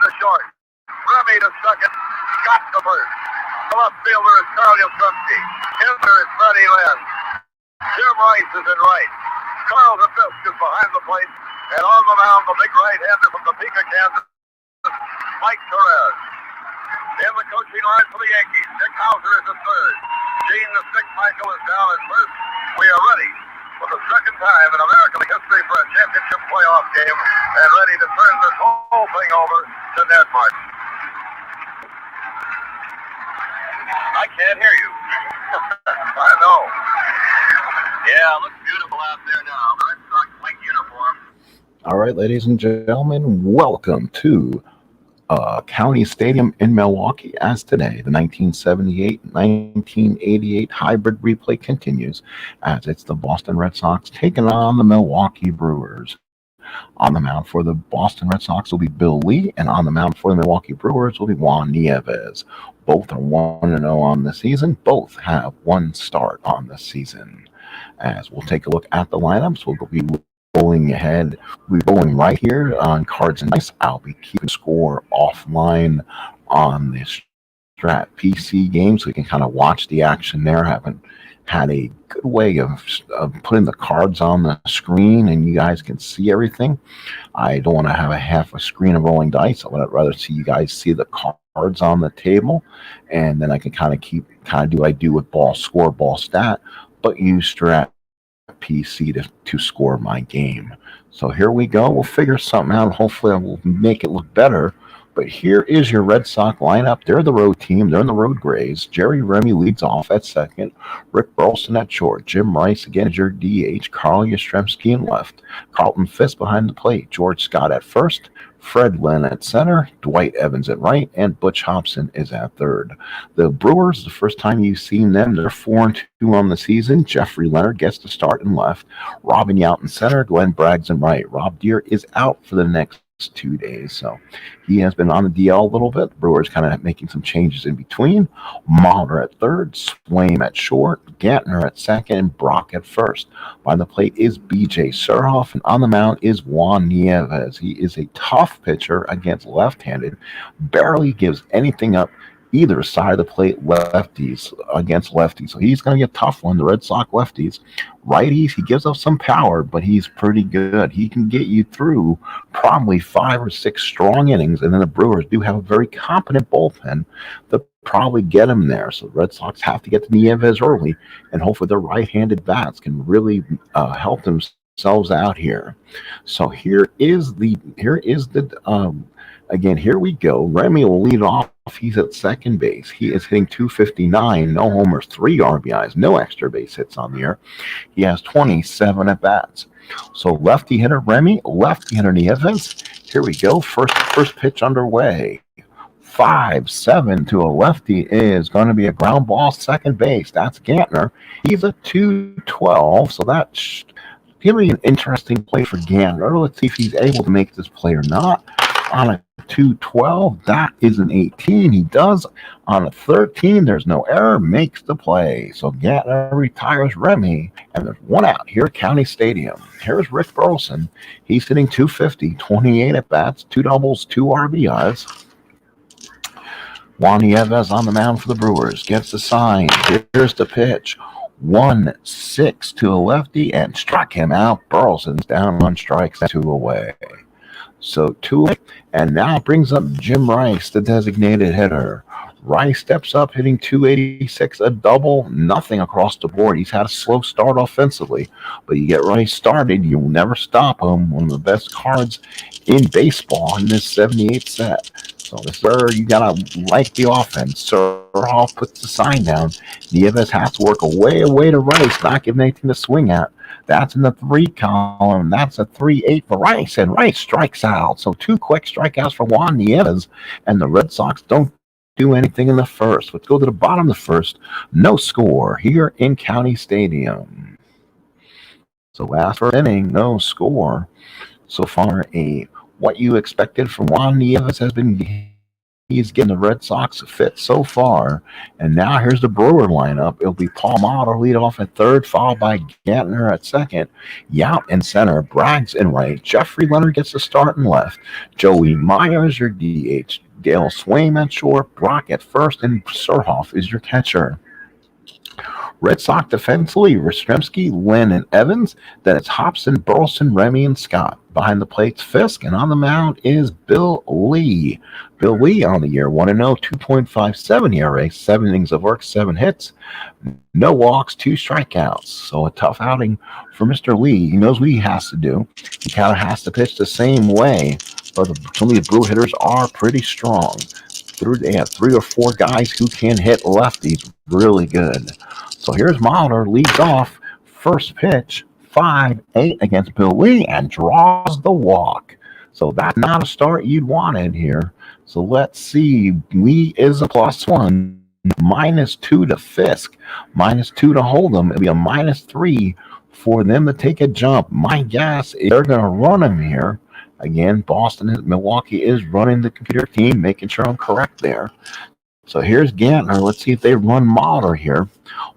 to short. Remy to second. Scott to first. The left fielder is Carl Yastrzemski. Gantner is Freddie Lynn. Jim Rice is in right. Carl the Fisk is behind the plate. And on the mound, the big right-hander from Topeka, Kansas, Mike Torres. In the coaching line for the Yankees, Dick Hauser is at third. Gene the Stick Michael is down at first. We are ready for the second time in American history for a championship playoff game and ready to turn this whole thing over to Ned Martin. I can't hear you. I know. Yeah, it looks beautiful out there now. The Red Sox white uniform. All right, ladies and gentlemen, welcome to County Stadium in Milwaukee. As today, the 1978-1988 hybrid replay continues as it's the Boston Red Sox taking on the Milwaukee Brewers. On the mound for the Boston Red Sox will be Bill Lee, and on the mound for the Milwaukee Brewers will be Juan Nieves. Both are 1-0 on the season. Both have one start on the season. As we'll take a look at the lineups, we'll be rolling ahead. We're rolling right here on Cards and Dice. I'll be keeping score offline on this Strat PC game so we can kind of watch the action there. I haven't had a good way of putting the cards on the screen and you guys can see everything. I don't want to have a half a screen of rolling dice. I would rather see you guys see the cards on the table, and then I can kind of do what I do with ball score, ball stat, but use Strat PC to score my game. So here we go. We'll figure something out. Hopefully I will make it look better. But here is your Red Sox lineup. They're the road team. They're in the road Grays. Jerry Remy leads off at second. Rick Burleson at short. Jim Rice again is your DH. Carl Yastrzemski in left. Carlton Fisk behind the plate. George Scott at first. Fred Lynn at center. Dwight Evans at right. And Butch Hobson is at third. The Brewers, the first time you've seen them, they're 4-2 on the season. Jeffrey Leonard gets to start in left. Robin Yount in center. Glenn Braggs in right. Rob Deere is out for the next 2 days, so he has been on the DL a little bit. Brewers kind of making some changes in between. Mahler at third, Swaim at short, Gantner at second, and Brock at first. By the plate is BJ Surhoff, and on the mound is Juan Nieves. He is a tough pitcher against left-handed, barely gives anything up either side of the plate against lefties. So he's going to get tough one. The Red Sox lefties. Righties, he gives up some power, but he's pretty good. He can get you through probably 5 or 6 strong innings, and then the Brewers do have a very competent bullpen that probably get him there. So the Red Sox have to get to Nieves early, and hopefully their right-handed bats can really help themselves out here. So here we go. Remy will lead off. He's at second base. He is hitting .259, no homers, 3 RBIs, no extra base hits on the year. He has 27 at bats. So lefty hitter Remy, lefty hitter Nieves. Here we go. First pitch underway. 5-7 to a lefty is going to be a ground ball second base. That's Gantner. He's a .212, so that's going to be an interesting play for Gantner. Let's see if he's able to make this play or not. On a .212, that is an 18. He does. On a 13, there's no error, makes the play. So Gantner retires Remy, and there's one out here at County Stadium. Here's Rick Burleson. He's hitting .250, 28 at bats, 2 doubles, 2 RBIs. Juan Nieves on the mound for the Brewers. Gets the sign. Here's the pitch. 1-6 to a lefty and struck him out. Burleson's down 1 strike, 2 away. So 2, and now brings up Jim Rice, the designated hitter. Rice steps up, hitting .286, a double, nothing across the board. He's had a slow start offensively, but you get Rice started, you'll never stop him. One of the best cards in baseball in this 78 set. So this is where you gotta like the offense. Surhoff puts the sign down. Nieves has to work away to Rice, not giving anything to swing at. That's in the 3 column. That's a 3-8 for Rice, and Rice strikes out. So 2 quick strikeouts for Juan Nieves, and the Red Sox don't do anything in the first. Let's go to the bottom of the first. No score here in County Stadium. So last inning, no score. So far, what you expected from Juan Nieves has been he's getting the Red Sox fit so far. And now here's the Brewer lineup. It'll be Paul Motto lead off at third, followed by Gantner at second, Yount in center, Braggs in right, Jeffrey Leonard gets the start in left, Jody Meyer is your DH, Dale Swaim at short, Brock at first, and Surhoff is your catcher. Red Sox defensively, Yastrzemski, Lynn, and Evans. Then it's Hobson, Burleson, Remy, and Scott. Behind the plate's Fisk, and on the mound is Bill Lee. Bill Lee on the year, 1-0, 2.57 ERA, 7 innings of work, 7 hits, no walks, 2 strikeouts. So a tough outing for Mr. Lee. He knows what he has to do. He kind of has to pitch the same way, but some of the Brew hitters are pretty strong. They have 3 or 4 guys who can hit lefties really good. So here's Mahler, leads off, first pitch, 5-8 against Bill Lee, and draws the walk. So that's not a start you'd wanted here. So let's see. Lee is a +1, -2 to Fisk, -2 to Hold'em. It'll be a -3 for them to take a jump. My guess is they're going to run him here. Again, Milwaukee is running the computer team, making sure I'm correct there. So here's Gantner. Let's see if they run Mahler here.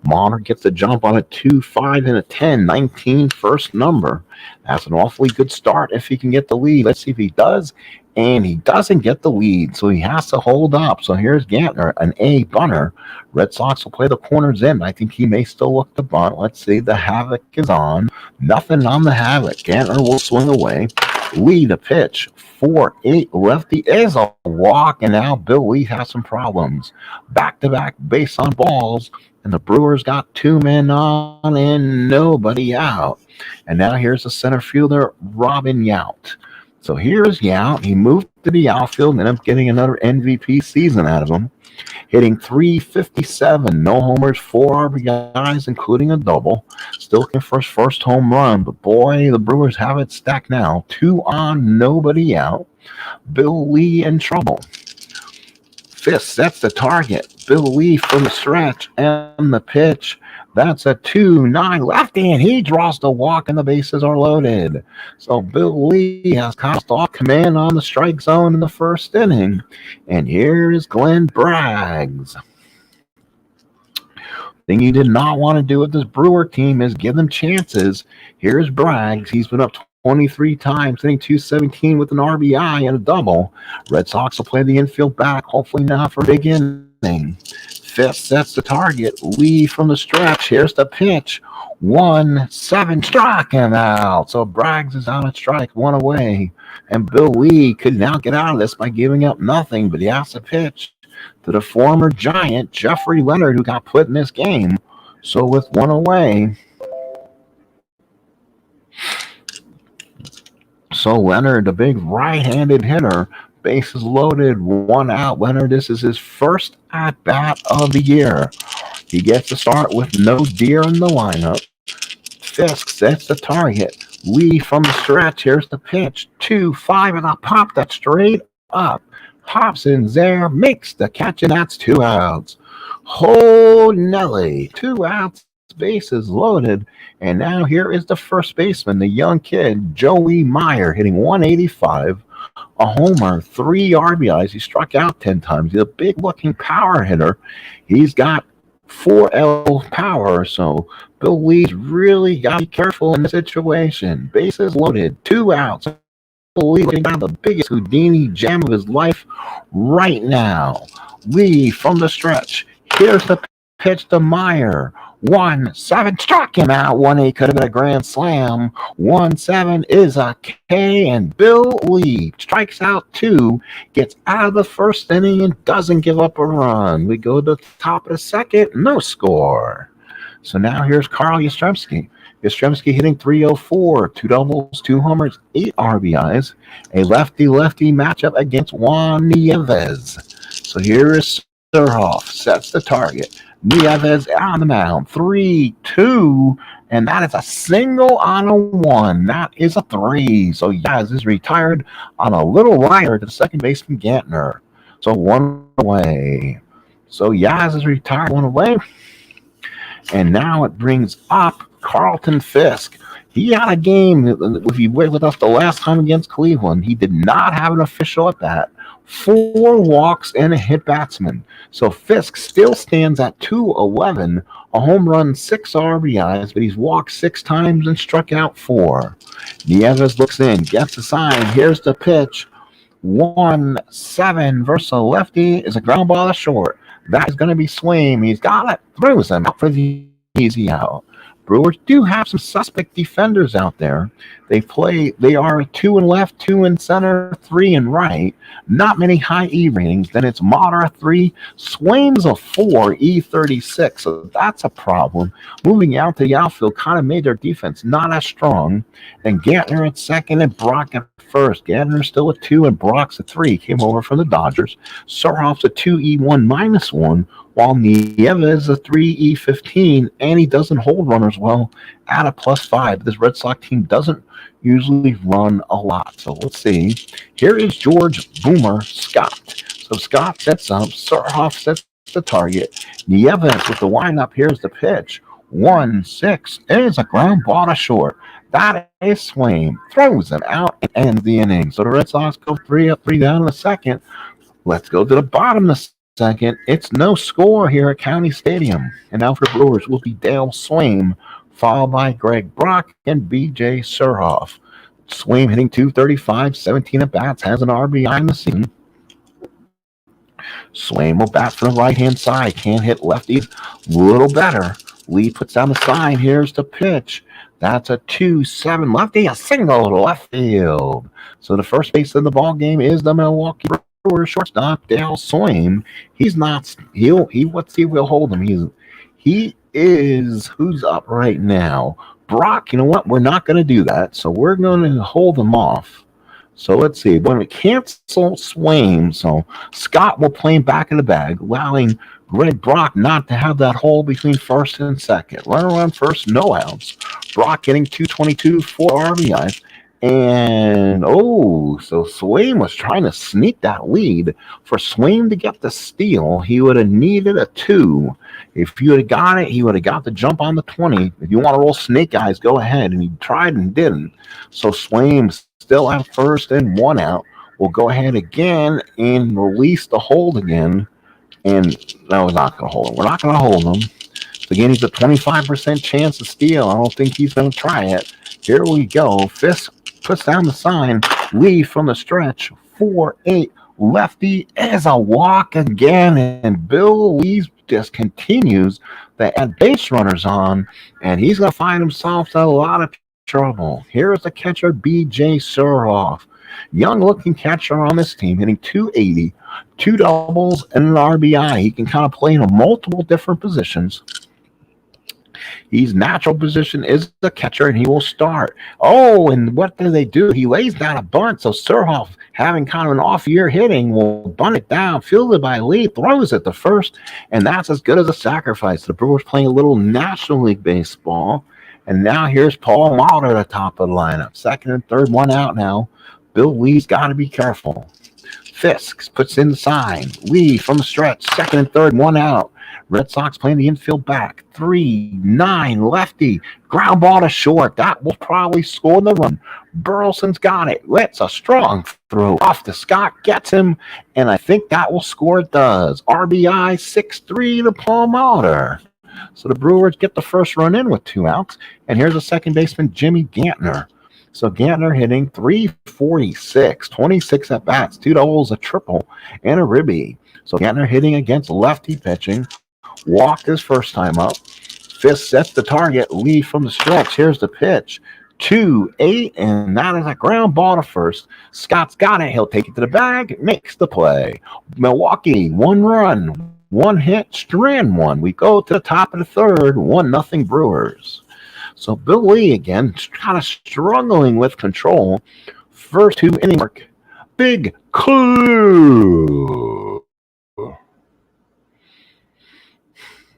Mahler gets the jump on a 2, 5, and a 10. 19 first number. That's an awfully good start if he can get the lead. Let's see if he does. And he doesn't get the lead, so he has to hold up. So here's Gantner, an A bunter. Red Sox will play the corners in. I think he may still look to bunt. Let's see. The Havoc is on. Nothing on the Havoc. Gantner will swing away. Lee to pitch. 4-8 lefty is a walk, and now Bill Lee has some problems. Back-to-back base on balls, and the Brewers got 2 men on and nobody out. And now here's the center fielder, Robin Yount. So here's Yount. He moved to the outfield and ended up getting another MVP season out of him. Hitting .357, no homers, 4 RBIs, including a double. Still looking for his first home run, but boy, the Brewers have it stacked now. 2 on, nobody out. Bill Lee in trouble. Fisk sets the target. Bill Lee from the stretch and the pitch. That's a 2-9 lefty, and he draws the walk, and the bases are loaded. So Bill Lee has cast off command on the strike zone in the first inning. And here is Glenn Braggs. Thing you did not want to do with this Brewer team is give them chances. Here's Braggs. He's been up 23 times, hitting .217 with an RBI and a double. Red Sox will play the infield back, hopefully not for a big inning. Fisk sets the target. Lee from the stretch. Here's the pitch. 1-7, struck him out. So Braggs is out at strike, 1 away. And Bill Lee could now get out of this by giving up nothing, but he has to pitch to the former Giant, Jeffrey Leonard, who got put in this game. So with 1 away. So Leonard, the big right-handed hitter, bases loaded, 1 out. Leonard, this is his first at-bat of the year. He gets to start with no deer in the lineup. Fisk sets the target. Lee from the stretch. Here's the pitch. 2-5, and a pop that straight up. Hobson's there, makes the catch, and that's 2 outs. Oh, Nelly. 2 outs, bases loaded. And now here is the first baseman, the young kid, Jody Meyer, hitting .185. A homer, 3 RBIs. He struck out 10 times. He's a big-looking power hitter. He's got 4L power, so Bill Lee's really got to be careful in the situation. Bases loaded, 2 outs. Bill Lee looking down the biggest Houdini jam of his life right now. Lee from the stretch. Here's the pitch to Meyer. 1-7, struck him out. 1-8 could have been a grand slam. 1-7 is a K, and Bill Lee strikes out 2, gets out of the first inning, and doesn't give up a run. We go to the top of the second, no score. So now here's Carl Yastrzemski. Yastrzemski hitting .304, 2 doubles, 2 homers, 8 RBIs. A lefty-lefty matchup against Juan Nieves. So here is Surhoff, sets the target. Nieves on the mound, 3-2, and that is a single on a 1. That is a 3. So Yaz is retired on a little rider to second baseman Gantner. So 1 away. So Yaz is retired, 1 away. And now it brings up Carlton Fisk. He had a game, if you were with us the last time against Cleveland, he did not have an official at bat. 4 walks and a hit batsman. So Fisk still stands at 211, a home run, 6 RBIs, but he's walked 6 times and struck out 4. Nieves looks in, gets the sign. Here's the pitch. 1-7 versus a lefty is a ground ball to short. That is going to be Swaim. He's got it. Throws him out for the easy out. Brewers do have some suspect defenders out there. They are 2 in left, 2 in center, 3 in right. Not many high E ratings. Then it's Motter 3. Swaim's a 4, E36. So that's a problem. Moving out to the outfield kind of made their defense not as strong. And Gantner at second and Brock at first. Gantner's still a 2 and Brock's a 3. Came over from the Dodgers. Surhoff's a 2E1 -1. While Nieves is a 3E15, and he doesn't hold runners well at a +5. This Red Sox team doesn't usually run a lot. So let's see. Here is George Boomer Scott. So Scott sets up. Surhoff sets the target. Nieves with the windup. Here's the pitch. 1-6 is a ground ball to short. That is Swaim. Throws it out and ends the inning. So the Red Sox go 3 up, 3 down in the second. Let's go to the bottom of the second. It's no score here at County Stadium. And now for Brewers will be Dale Swaim, followed by Greg Brock and B.J. Surhoff. Swaim hitting .235, 17 at bats, has an RBI in the season. Swaim will bat for the right-hand side. Can't hit lefties. A little better. Lee puts down the sign. Here's the pitch. That's a 2-7 lefty, a single to left field. So the first base of the ball game is the Milwaukee Brewers shortstop Dale Swaim. He's not. Let's see if we'll hold him. He is. Who's up right now? Brock. You know what? We're not going to do that. So we're going to hold him off. So let's see. When we cancel Swaim, so Scott will play him back in the bag, allowing Greg Brock not to have that hole between first and second. Runner on first, no outs. Brock getting 222, 4 RBIs. And, so Swaim was trying to sneak that lead. For Swaim to get the steal, he would have needed a 2. If he would have got it, he would have got the jump on the 20. If you want to roll snake eyes, go ahead. And he tried and didn't. So Swaim's still at first and 1 out. We'll go ahead again and release the hold again. And no, we're not going to hold him. We're not going to hold him. So again, he's a 25% chance to steal. I don't think he's going to try it. Here we go. Fisk puts down the sign. Lee from the stretch. 4-8. Lefty is a walk again. And Bill Lee just continues to add base runners on. And he's going to find himself in a lot of trouble. Here's the catcher, B.J. Surhoff. Young-looking catcher on this team, hitting 280, 2 doubles, and an RBI. He can kind of play in multiple different positions. His natural position is the catcher, and he will start. Oh, and what do they do? He lays down a bunt, so Surhoff, having kind of an off-year hitting, will bunt it down, fielded by Lee, throws it to first, and that's as good as a sacrifice. The Brewers playing a little National League baseball, and now here's Paul Mauter at the top of the lineup. Second and third, 1 out now. Bill Lee's got to be careful. Fisk puts in the sign. Lee from the stretch. Second and third, 1 out. Red Sox playing the infield back. 3-9 lefty. Ground ball to short. That will probably score the run. Burleson's got it. It's a strong throw off to Scott. Gets him. And I think that will score. It does. RBI 6-3 to Paul Mauter. So the Brewers get the first run in with 2 outs. And here's a second baseman, Jimmy Gantner. So Gantner hitting .346, 26 at bats, 2 doubles, a triple, and a ribby. So Gantner hitting against lefty pitching. Walked his first time up. Fisk sets the target. Lee from the stretch. Here's the pitch. 2-8, and that is a ground ball to first. Scott's got it. He'll take it to the bag. Makes the play. Milwaukee, 1 run, 1 hit, strand 1. We go to the top of the third. 1-0 Brewers. So Bill Lee, again, kind of struggling with control. First 2 inning mark. Big clue.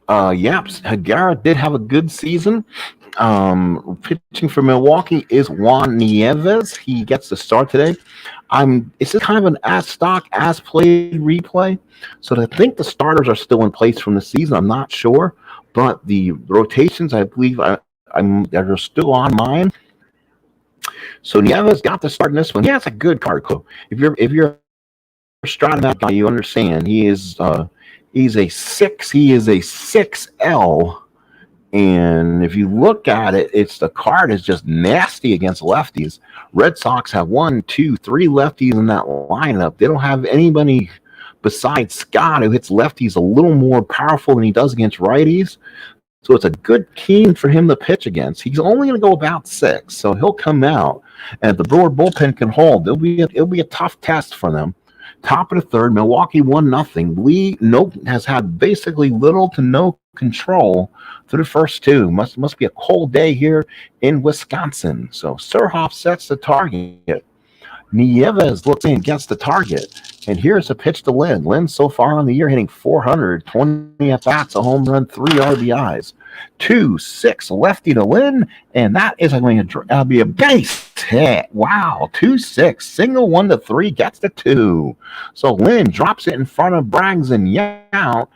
Hagara did have a good season. Pitching for Milwaukee is Juan Nieves. He gets the start today. It's just kind of an as-stock, as-played replay. So I think the starters are still in place from the season. I'm not sure. But the rotations, I believe, they're still on mine. So Nieves got the start in this one. He has a good card. If you're striding that guy, you understand he's a 6. He is a 6L. And if you look at it, the card is just nasty against lefties. Red Sox have 1, 2, 3 lefties in that lineup. They don't have anybody besides Scott who hits lefties a little more powerful than he does against righties. So it's a good team for him to pitch against. He's only going to go about 6, so he'll come out. And if the Brewer bullpen can hold, it'll be a tough test for them. Top of the third, Milwaukee 1-0. Lee has had basically little to no control through the first 2. Must be a cold day here in Wisconsin. So Surhoff sets the target. Nieves looks in, gets the target. And here's a pitch to Lynn. Lynn so far on the year hitting 420 at-bats, a home run, 3 RBIs. 2-6 lefty to Lynn, and that is going to be a base hit. Wow, 2-6, single 1-3, gets the 2. So Lynn drops it in front of Braggs and Yount.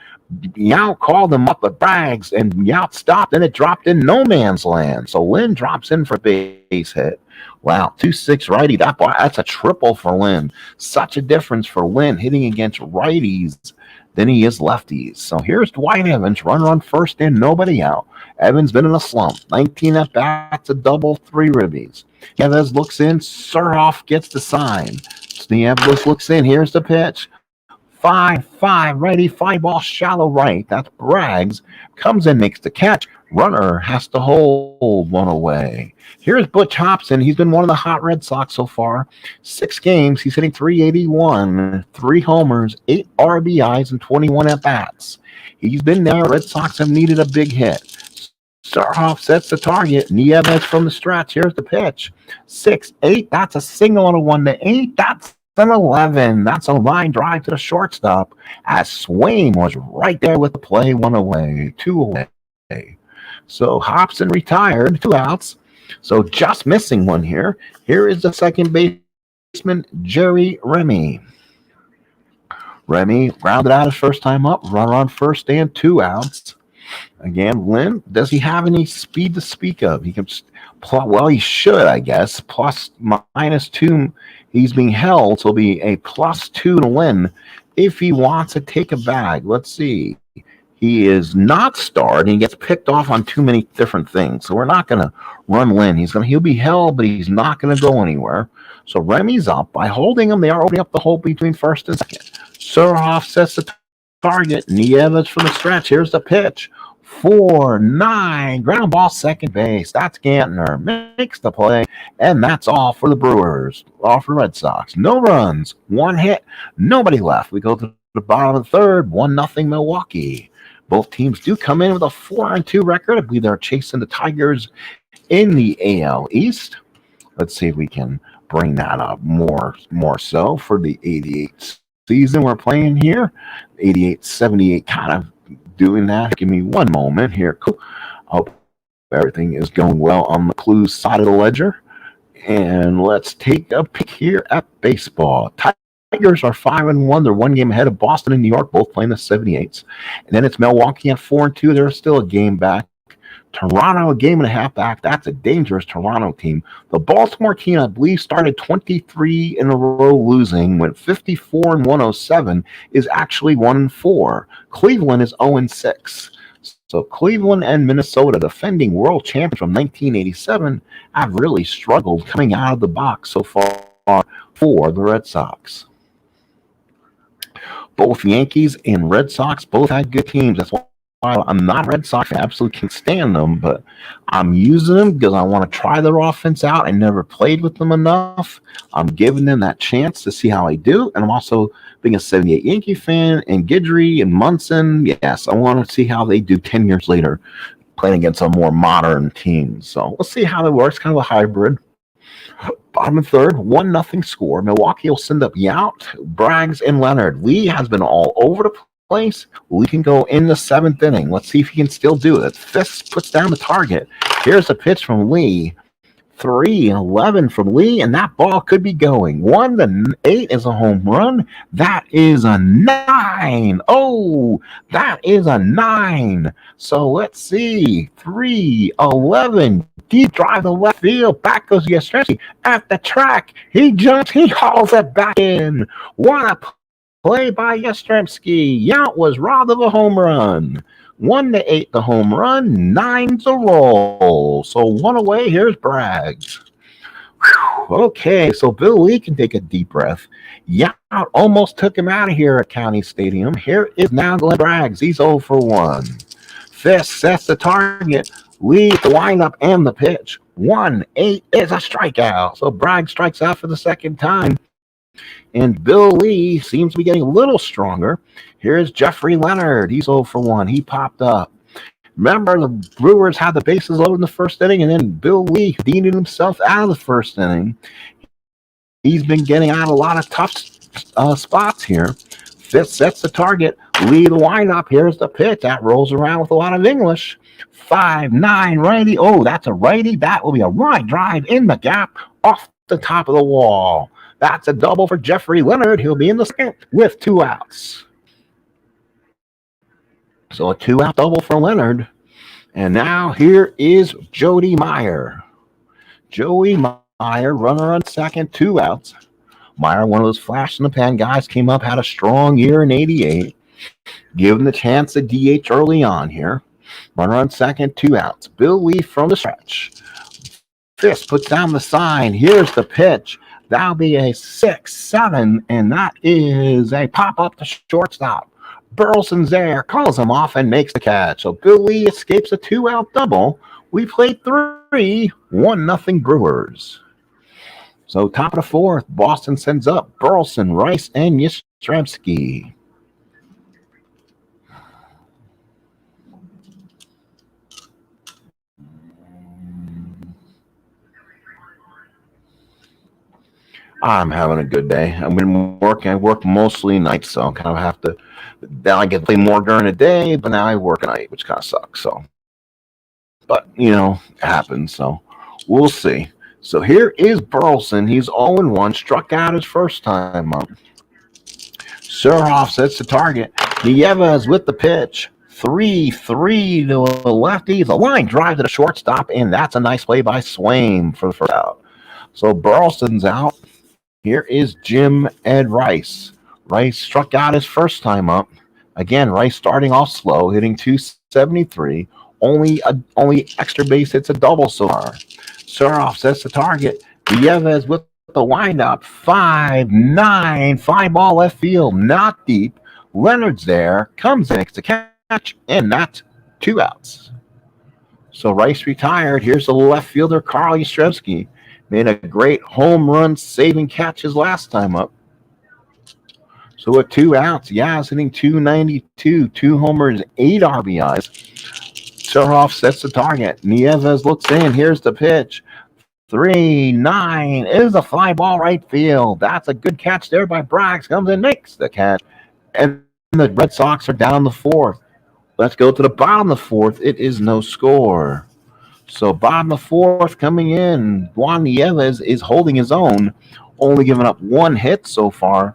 Yount called him up, but Braggs and Yount stopped, and it dropped in no man's land. So Lynn drops in for a base hit. Wow, 2-6 righty. That's a triple for Lynn. Such a difference for Lynn hitting against righties than he is lefties. So here's Dwight Evans, run first in, nobody out. Evans been in a slump. 19 at bats, a double, 3 ribbies. Nieves looks in, Surhoff gets the sign. Nieves looks in, here's the pitch. 5-5 righty, 5-ball shallow right. That's Braggs. Comes in, makes the catch. Runner has to hold one away. Here's Butch Hobson. He's been one of the hot Red Sox so far. 6 games. He's hitting .381, 3 homers, 8 RBIs, and 21 at-bats. He's been there. Red Sox have needed a big hit. Surhoff sets the target. Nieves from the stretch. Here's the pitch. 6-8. That's a single on a 1-8. That's an 11. That's a line drive to the shortstop as Swain was right there with the play. 1 away, 2 away. So Hobson retired, 2 outs. So just missing one here. Here is the second baseman, Jerry Remy. Remy grounded out his first time up, runner on first and 2 outs. Again, Lynn, does he have any speed to speak of? He can, well, he should, I guess. +/-2. He's being held, so it'll be a +2 to Lynn if he wants to take a bag. Let's see. He is not starred. He gets picked off on too many different things. So we're not going to run Lynn. He'll be held, but he's not going to go anywhere. So Remy's up. By holding him, they are opening up the hole between first and second. Surhoff sets the target. Nieves from the stretch. Here's the pitch. 4-9. Ground ball, second base. That's Gantner. Makes the play. And that's all for the Brewers. All for the Red Sox. No runs. 1 hit. Nobody left. We go to the bottom of the third. 1-0 Milwaukee. Both teams do come in with a 4-2 record. I believe they're chasing the Tigers in the AL East. Let's see if we can bring that up more so for the 88 season we're playing here. 88-78 kind of doing that. Give me one moment here. Cool. Hope everything is going well on the Clues side of the ledger. And let's take a peek here at baseball. Tigers are 5-1. They're 1 game ahead of Boston and New York, both playing the 78s. And then it's Milwaukee at 4-2. They're still a game back. Toronto, a game and a half back. That's a dangerous Toronto team. The Baltimore team, I believe, started 23 in a row losing, went 54-107, is actually 1-4. Cleveland is 0-6. So Cleveland and Minnesota, defending world champions from 1987, have really struggled coming out of the box so far for the Red Sox. Both Yankees and Red Sox both had good teams. That's why I'm not a Red Sox. I absolutely can't stand them, but I'm using them because I want to try their offense out. I never played with them enough. I'm giving them that chance to see how I do. And I'm also being a 78 Yankee fan, and Guidry and Munson. Yes, I want to see how they do 10 years later playing against a more modern team. So we'll see how it works. Kind of a hybrid. Bottom of third, 1-0 score. Milwaukee will send up Yount, Braggs, and Leonard. Lee has been all over the place. Lee can go in the 7th inning. Let's see if he can still do it. Fisk puts down the target. Here's a pitch from Lee. 3-11 from Lee, and that ball could be going. 1-8 is a home run. That is a 9. Oh, that is a 9. So let's see. 3-11. Deep drive to left field. Back goes Yastrzemski at the track. He jumps. He hauls it back in. What a play by Yastrzemski. Yount was robbed of a home run. 1-8 the home run, 9 to roll. So 1 away. Here's Braggs. Whew. Okay, so Bill Lee can take a deep breath. Yount almost took him out of here at County Stadium. Here is now Glenn Braggs. He's 0 for 1. Fisk sets the target. Lee, the windup and the pitch. 1-8 is a strikeout. So Braggs strikes out for the second time. And Bill Lee seems to be getting a little stronger. Here's Jeffrey Leonard. He's 0 for 1. He popped up. Remember, the Brewers had the bases loaded in the first inning, and then Bill Lee deated himself out of the first inning. He's been getting out a lot of tough spots here. Fisk sets the target. Lee, the windup. Here's the pitch. That rolls around with a lot of English. 5-9 righty. Oh, that's a righty. That will be a right drive in the gap off the top of the wall. That's a double for Jeffrey Leonard. He'll be in the second with 2 outs. So a 2-out double for Leonard. And now here is Jody Meyer. Jody Meyer, runner on second, 2 outs. Meyer, one of those flash in the pan guys, came up, had a strong year in 88. Given the chance to DH early on here. Runner on second, 2 outs. Bill Lee from the stretch. Fisk puts down the sign. Here's the pitch. That'll be a 6-7, and that is a pop-up to shortstop. Burleson's there, calls him off, and makes the catch. So Bill Lee escapes a 2-out double. We played 3, 1-0 Brewers. So top of the fourth, Boston sends up Burleson, Rice, and Yastrzemski. I'm having a good day. I've been working. I work mostly nights, so I kind of have to. Now I get to play more during the day, but now I work at night, which kind of sucks. So, but it happens. So we'll see. So here is Burleson. He's 0-1, struck out his first time up. Surhoff sets the target. Nieves with the pitch. 3-3 to a lefty. The line drive to the shortstop, and that's a nice play by Swaim for the first out. So Burleson's out. Here is Jim Ed Rice. Rice struck out his first time up. Again, Rice starting off slow, hitting 273. Only extra base hits, a double so far. Surhoff sets the target. Nieves with the windup. 5-9. Fly ball left field. Not deep. Leonard's there. Comes in, makes the catch. And that's 2 outs. So Rice retired. Here's the left fielder, Carl Yastrzemski. Made a great home run saving catch his last time up. So with 2 outs, Yaz hitting 292, 2 homers, 8 RBIs. Surhoff sets the target. Nieves looks in. Here's the pitch. 3-9 is a fly ball right field. That's a good catch there by Braggs. Comes in, makes the catch. And the Red Sox are down the 4th. Let's go to the bottom of the 4th. It is no score. So bottom of the 4th coming in. Juan Nieves is holding his own, only giving up 1 hit so far.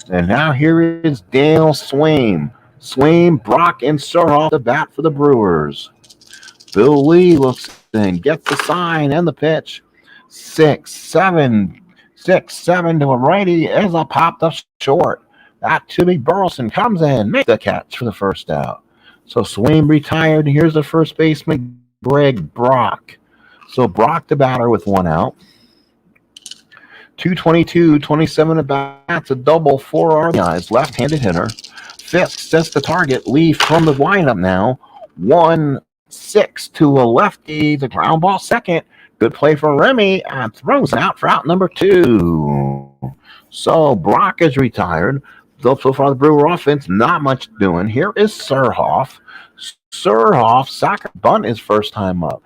And now here is Dale Swaim. Swaim, Brock, and Surhoff to bat for the Brewers. Bill Lee looks in, gets the sign and the pitch. 6-7 to a righty as a popped up short. That to be Burleson comes in, makes the catch for the first out. So Swaim retired. Here's the first baseman, Greg Brock. So Brock the batter with 1 out. 222, 27 at bats, a double, 4 RBIs, left-handed hitter. Fisk sets the target. Lee from the windup now. 1-6 to a lefty. The ground ball second. Good play for Remy and throws out for out number 2. So Brock is retired. So far the Brewer offense, not much doing. Here is Surhoff. Surhoff sack bunt his first time up.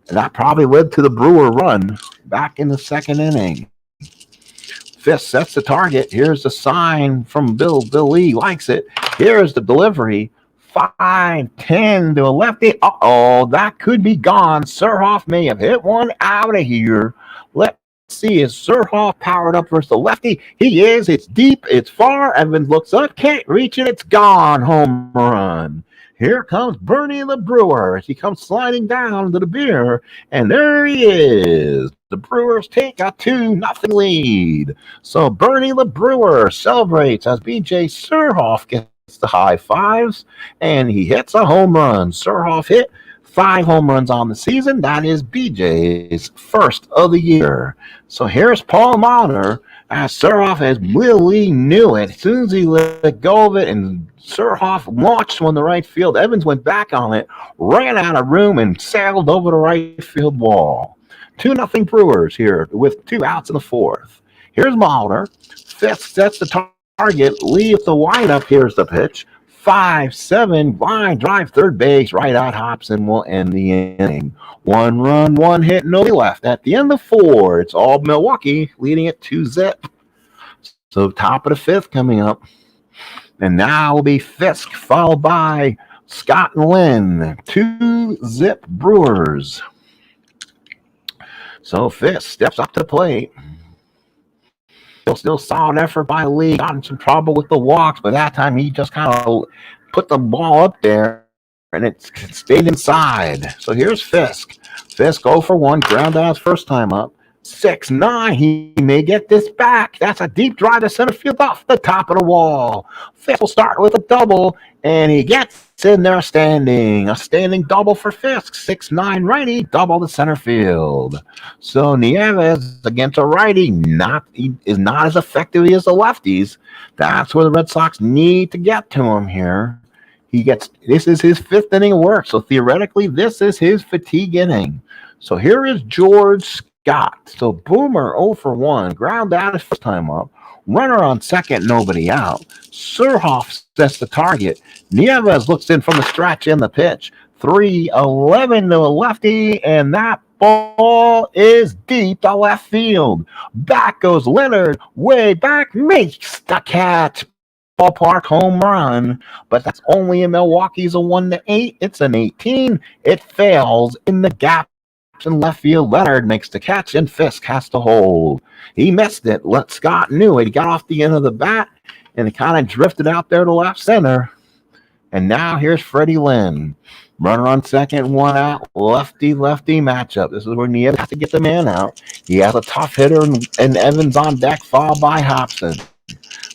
And that probably led to the Brewer run back in the 2nd inning. Fisk sets the target. Here's the sign from Bill. Bill Lee likes it. Here's the delivery. 5-10 to a lefty. Uh-oh, that could be gone. Surhoff may have hit one out of here. Let's see, is Surhoff powered up versus the lefty? He is. It's deep. It's far. Evans looks up. Can't reach it. It's gone. Home run. Here comes Bernie the Brewer as he comes sliding down to the beer. And there he is. The Brewers take a 2-0 lead. So Bernie the Brewer celebrates as BJ Surhoff gets the high fives. And he hits a home run. Surhoff hit 5 home runs on the season. That is BJ's first of the year. So here's Paul Mauner as Surhoff as Willie knew it. As soon as he let go of it and Surhoff launched one to right field, Evans went back on it, ran out of room, and sailed over the right field wall. 2-0 Brewers here with 2 outs in the 4th. Here's Mauner. Fisk sets the target. Leave the windup. Here's the pitch. 5-7 line drive third base. Right out Hobson will end the inning. 1 run, 1 hit, nobody left. At the end of 4, it's all Milwaukee leading it 2-0. So top of the 5th coming up. And now will be Fisk followed by Scott and Lynn. 2-0 Brewers. So Fisk steps up to the plate. Still solid effort by Lee. Got in some trouble with the walks, but that time he just kind of put the ball up there and it stayed inside. So here's Fisk. Fisk 0 for 1, ground out his first time up. 6-9. He may get this back. That's a deep drive to center field off the top of the wall. Fisk will start with a double, and he gets in there standing. A standing double for Fisk. 6-9 righty, double to center field. So Nieves against a righty is not as effective as the lefties. That's where the Red Sox need to get to him here. This is his 5th inning of work, so theoretically this is his fatigue inning. So here is George Scott. So Boomer 0 for 1, ground out his first time up. Runner on second, nobody out. Surhoff sets the target. Nieves looks in from the stretch in the pitch. 3-11 to a lefty, and that ball is deep to left field. Back goes Leonard, way back, makes the catch. Ballpark home run, but that's only in Milwaukee's a 1-8. It's an 18. It fails in the gap in left field. Leonard makes the catch, and Fisk has to hold. He missed it. Scott knew it. He got off the end of the bat, and it kind of drifted out there to left center. And now here's Freddie Lynn. Runner on second, 1 out. Lefty-lefty matchup. This is where Nieves has to get the man out. He has a tough hitter and Evans on deck, followed by Hobson.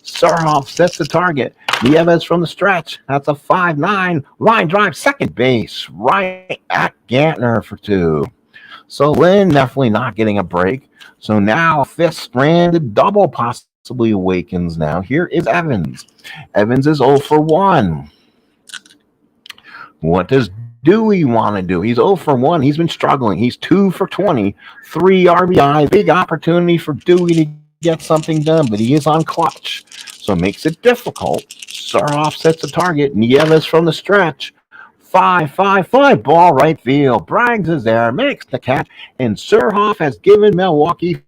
Surhoff sets the target. Nieves from the stretch. That's a 5-9 line drive, second base, right at Gantner for 2. So Lynn definitely not getting a break. So now a 5th stranded double possibly awakens now. Here is Evans. Evans is 0 for 1. What does Dewey want to do? He's 0 for 1. He's been struggling. He's 2 for 20. 3 RBI. Big opportunity for Dewey to get something done, but he is on clutch. So it makes it difficult. Surhoff sets the target. Nieves from the stretch. 5-5-5. Ball right field. Braggs is there. Makes the catch. And Surhoff has given Milwaukee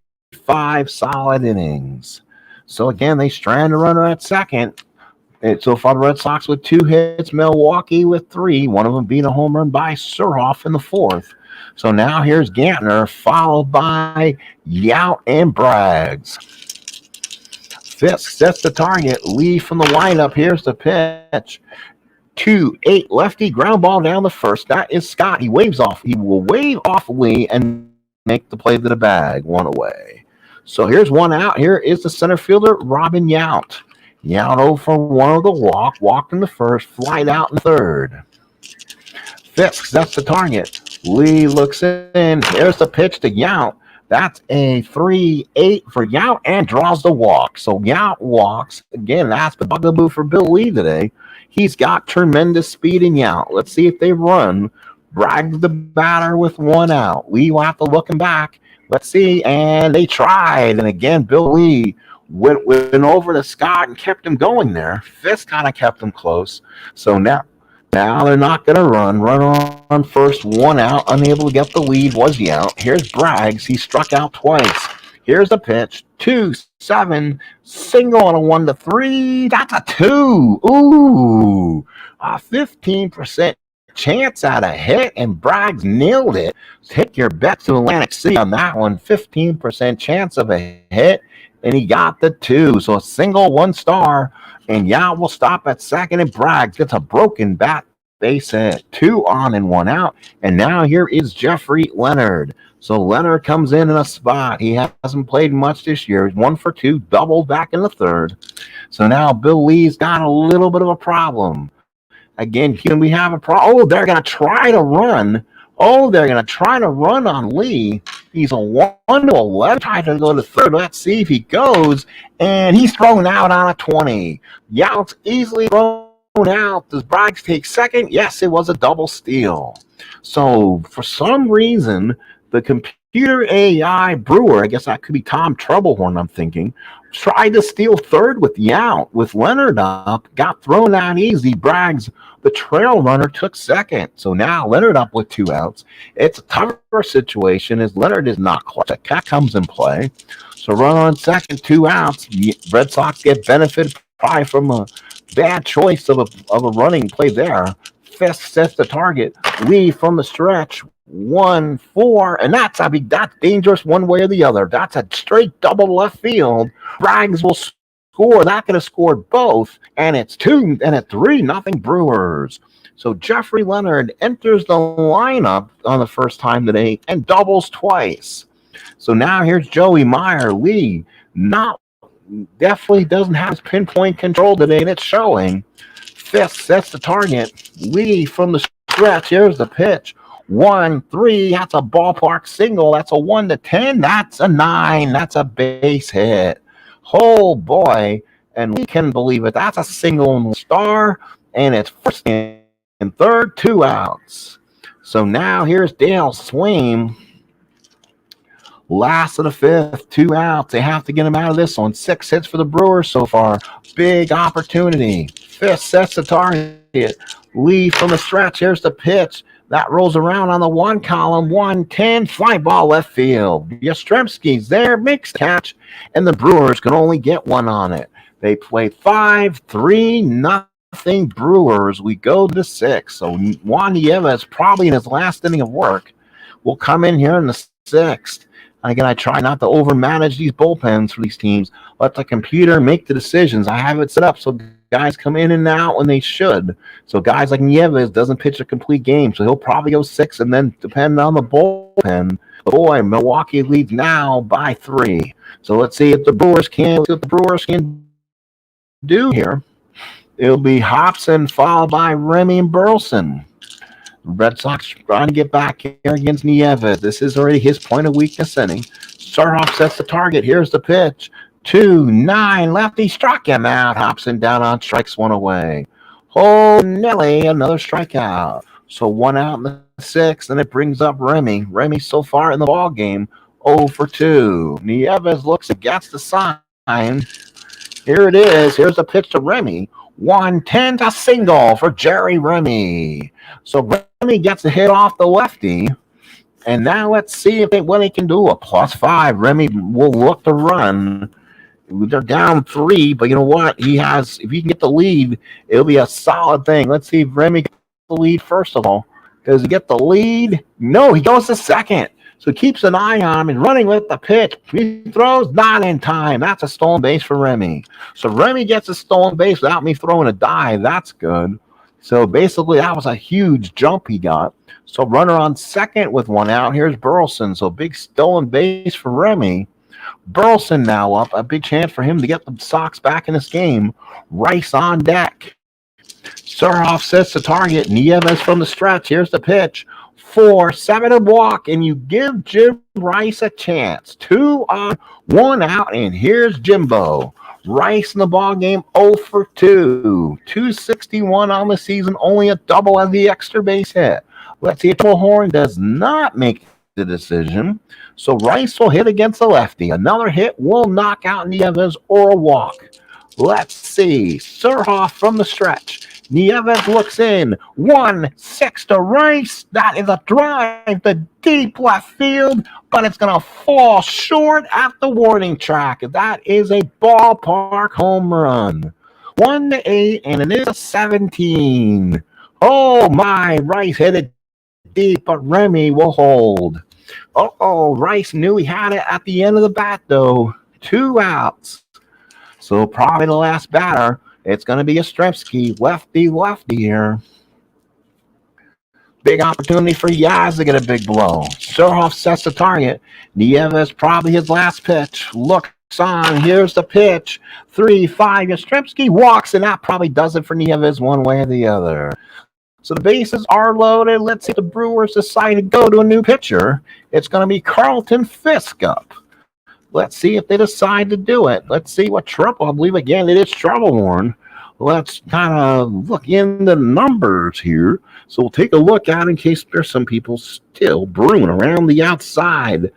5 solid innings. So again, they strand a runner at second. So far, the Red Sox with 2 hits. Milwaukee with 3. One of them being a home run by Surhoff in the 4th. So now here's Gantner, followed by Yount and Braggs. Fisk sets the target. Lee from the windup. Here's the pitch. 2-8 lefty, ground ball down the first. That is Scott. He waves off. He will wave off Lee and make the play to the bag. 1 away. So here's 1 out. Here is the center fielder, Robin Yount. Yount 0 for 1 of the walk. Walked in the first. Flight out in the 3rd. Fisk sets the target. Lee looks in. There's the pitch to Yount. That's a 3-8 for Yount and draws the walk. So Yount walks. Again, that's the bugaboo for Bill Lee today. He's got tremendous speed in Yount. Let's see if they run. Braggs the batter with 1 out. Lee will have to look him back. Let's see. And they tried. And again, Bill Lee went over to Scott and kept him going there. Fisk kind of kept him close. So now they're not going to run. Runner on first, 1 out. Unable to get the lead was Yount. Here's Braggs. He struck out twice. Here's the pitch. 2-7, single on a 1-3. That's a 2. Ooh, a 15% chance at a hit, and Braggs nailed it. Take your bet to Atlantic City on that one. 15% chance of a hit, and he got the 2. So a single, 1 star, and Yao will stop at second, and Braggs gets a broken bat base hit. 2 on and 1 out, and now here is Jeffrey Leonard. So Leonard comes in a spot. He hasn't played much this year. He's 1 for 2, doubled back in the third. So now Bill Lee's got a little bit of a problem. Again, can we have a problem? Oh, they're going to try to run. Oh, they're going to try to run on Lee. He's a 1-11, trying to go to third. Let's see if he goes. And he's thrown out on a 20. Youts easily thrown out. Does Braggs take second? Yes, it was a double steal. So for some reason, the computer AI Brewer, I guess that could be Tom Troublehorn, I'm thinking, tried to steal third with Yount. With Leonard up, got thrown out easy. Braggs, the trail runner, took second. So now Leonard up with 2 outs. It's a tougher situation as Leonard is not clutch. A cat comes in play. So run on second, 2 outs. Red Sox get benefit probably from a bad choice of a running play there. Fisk sets the target. Lee from the stretch. 1-4, and that's dangerous one way or the other. That's a straight double left field. Braggs will score. That could have scored both, and it's 2 and a 3-0 Brewers. So Jeffrey Leonard enters the lineup on the first time today and doubles twice. So now here's Jody Meyer. Lee definitely doesn't have his pinpoint control today, and it's showing. Fisk sets the target. Lee from the stretch. Here's the pitch. 1-3, that's a ballpark single. That's a 1-10. That's a 9. That's a base hit. Oh boy, and we can believe it. That's a single and star, and it's first and third, 2 outs. So now here's Dale Swaim. Last of the fifth, 2 outs. They have to get him out of this one. 6 hits for the Brewers so far. Big opportunity. Fisk sets the target. Lee from the stretch. Here's the pitch. That rolls around on the 1 column, 1-10, fly ball left field. Yastrzemski's there, makes the catch, and the Brewers can only get 1 on it. They play 5-3-0 Brewers. We go to 6. So Juan Nieves, probably in his last inning of work, will come in here in the 6th. Again, I try not to overmanage these bullpens for these teams. Let the computer make the decisions. I have it set up so guys come in and out when they should. So guys like Nieves doesn't pitch a complete game, so he'll probably go 6, and then depending on the bullpen. Boy, Milwaukee leads now by 3. So let's see if the Brewers can do here. It'll be Hobson followed by Remy and Burleson. Red Sox trying to get back here against Nieves. This is already his point of weakness inning. Surhoff sets the target. Here's the pitch. 2-9 lefty, struck him out. Hobson down on strikes 1 away. Oh, Nelly, another strikeout. So 1 out in the 6th, and it brings up Remy. Remy so far in the ball game, 0 for 2. Nieves looks against the sign. Here it is. Here's the pitch to Remy. 1-10 to single for Jerry Remy. So Remy gets a hit off the lefty. And now let's see what he can do. A +5. Remy will look to run. They're down 3, but you know what? If he can get the lead, it'll be a solid thing. Let's see if Remy gets the lead first of all. Does he get the lead? No, he goes to second. So he keeps an eye on him and running with the pitch. He throws not in time. That's a stolen base for Remy. So Remy gets a stolen base without me throwing a dive. That's good. So basically, that was a huge jump he got. So runner on second with 1 out. Here's Burleson. So big stolen base for Remy. Burleson now up. A big chance for him to get the Sox back in this game. Rice on deck. Surhoff sets the target. Nieves from the stretch. Here's the pitch. 4-7 to walk, and you give Jim Rice a chance. 2 on, 1 out, and here's Jimbo. Rice in the ball game, 0 for 2. 261 on the season, only a double as the extra base hit. Let's see if Horn does not make the decision. So Rice will hit against the lefty. Another hit will knock out Nieves or a walk. Let's see. Surhoff from the stretch. Nieves looks in. 1-6 to Rice. That is a drive to deep left field, but it's going to fall short at the warning track. That is a ballpark home run. 1-8, and it is a 17. Oh my, Rice hit it deep, but Remy will hold. Rice knew he had it at the end of the bat, though. 2 outs. So probably the last batter. It's going to be Yastrzemski, lefty here. Big opportunity for Yaz to get a big blow. Surhoff sets the target. Nieves probably his last pitch. Looks on. Here's the pitch. 3-5. Yastrzemski walks, and that probably does it for Nieves one way or the other. So the bases are loaded. Let's see if the Brewers decide to go to a new pitcher. It's going to be Carlton Fisk up. Let's see if they decide to do it. Let's see what trouble. I believe, again, it is Troublehorn. Let's kind of look in the numbers here. So we'll take a look out in case there's some people still brewing around the outside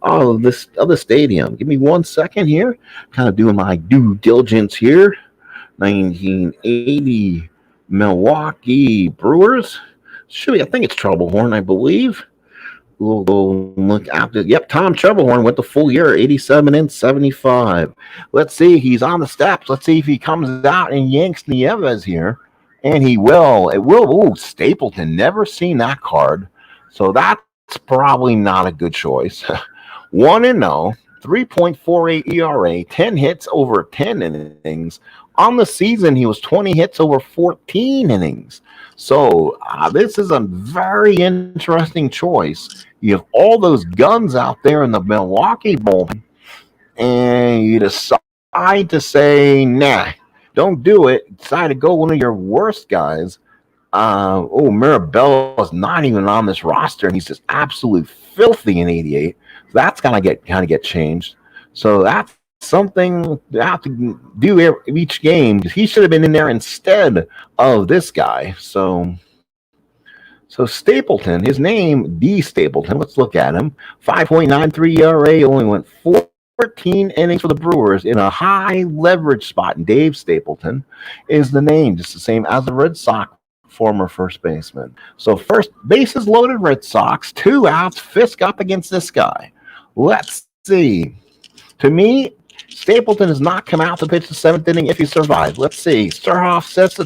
of the stadium. Give me 1 second here. Kind of doing my due diligence here. 1980 Milwaukee Brewers. I think it's Troublehorn, I believe. We'll go look after. Yep, Tom Troublehorn went the full year, 87 and 75. Let's see. He's on the steps. Let's see if he comes out and yanks Nieves here. And he will. It will. Ooh, Stapleton. Never seen that card. So that's probably not a good choice. 1-0, 3.48 ERA, 10 hits over 10 innings. On the season, he was 20 hits over 14 innings. So this is a very interesting choice. You have all those guns out there in the Milwaukee bullpen, and you decide to say, nah, don't do it. Decide to go one of your worst guys. Mirabella is not even on this roster, and he's just absolute filthy in 88. So that's going to get changed. So that's something you have to do each game. He should have been in there instead of this guy. So Stapleton, his name, D. Stapleton, let's look at him. 5.93 ERA, only went 14 innings for the Brewers in a high leverage spot. And Dave Stapleton is the name, just the same as the Redsox former first baseman. So first bases loaded Red Sox, 2 outs, Fisk up against this guy. Let's see. To me, Stapleton has not come out to pitch the 7th inning if he survives. Let's see. Surhoff sets the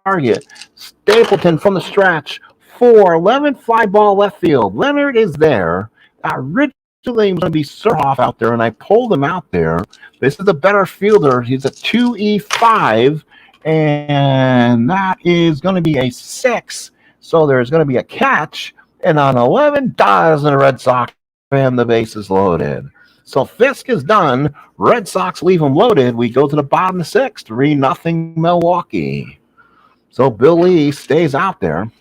target. Stapleton from the stretch. 4-11, fly ball left field. Leonard is there. Originally was going to be Surhoff out there, and I pulled him out there. This is a better fielder. He's a 2E5, and that is going to be a 6. So there's going to be a catch, and on 11, does the Red Sox, and the base is loaded. So Fisk is done. Red Sox leave him loaded. We go to the bottom of the 6th, 3-0 Milwaukee. So Bill Lee stays out there.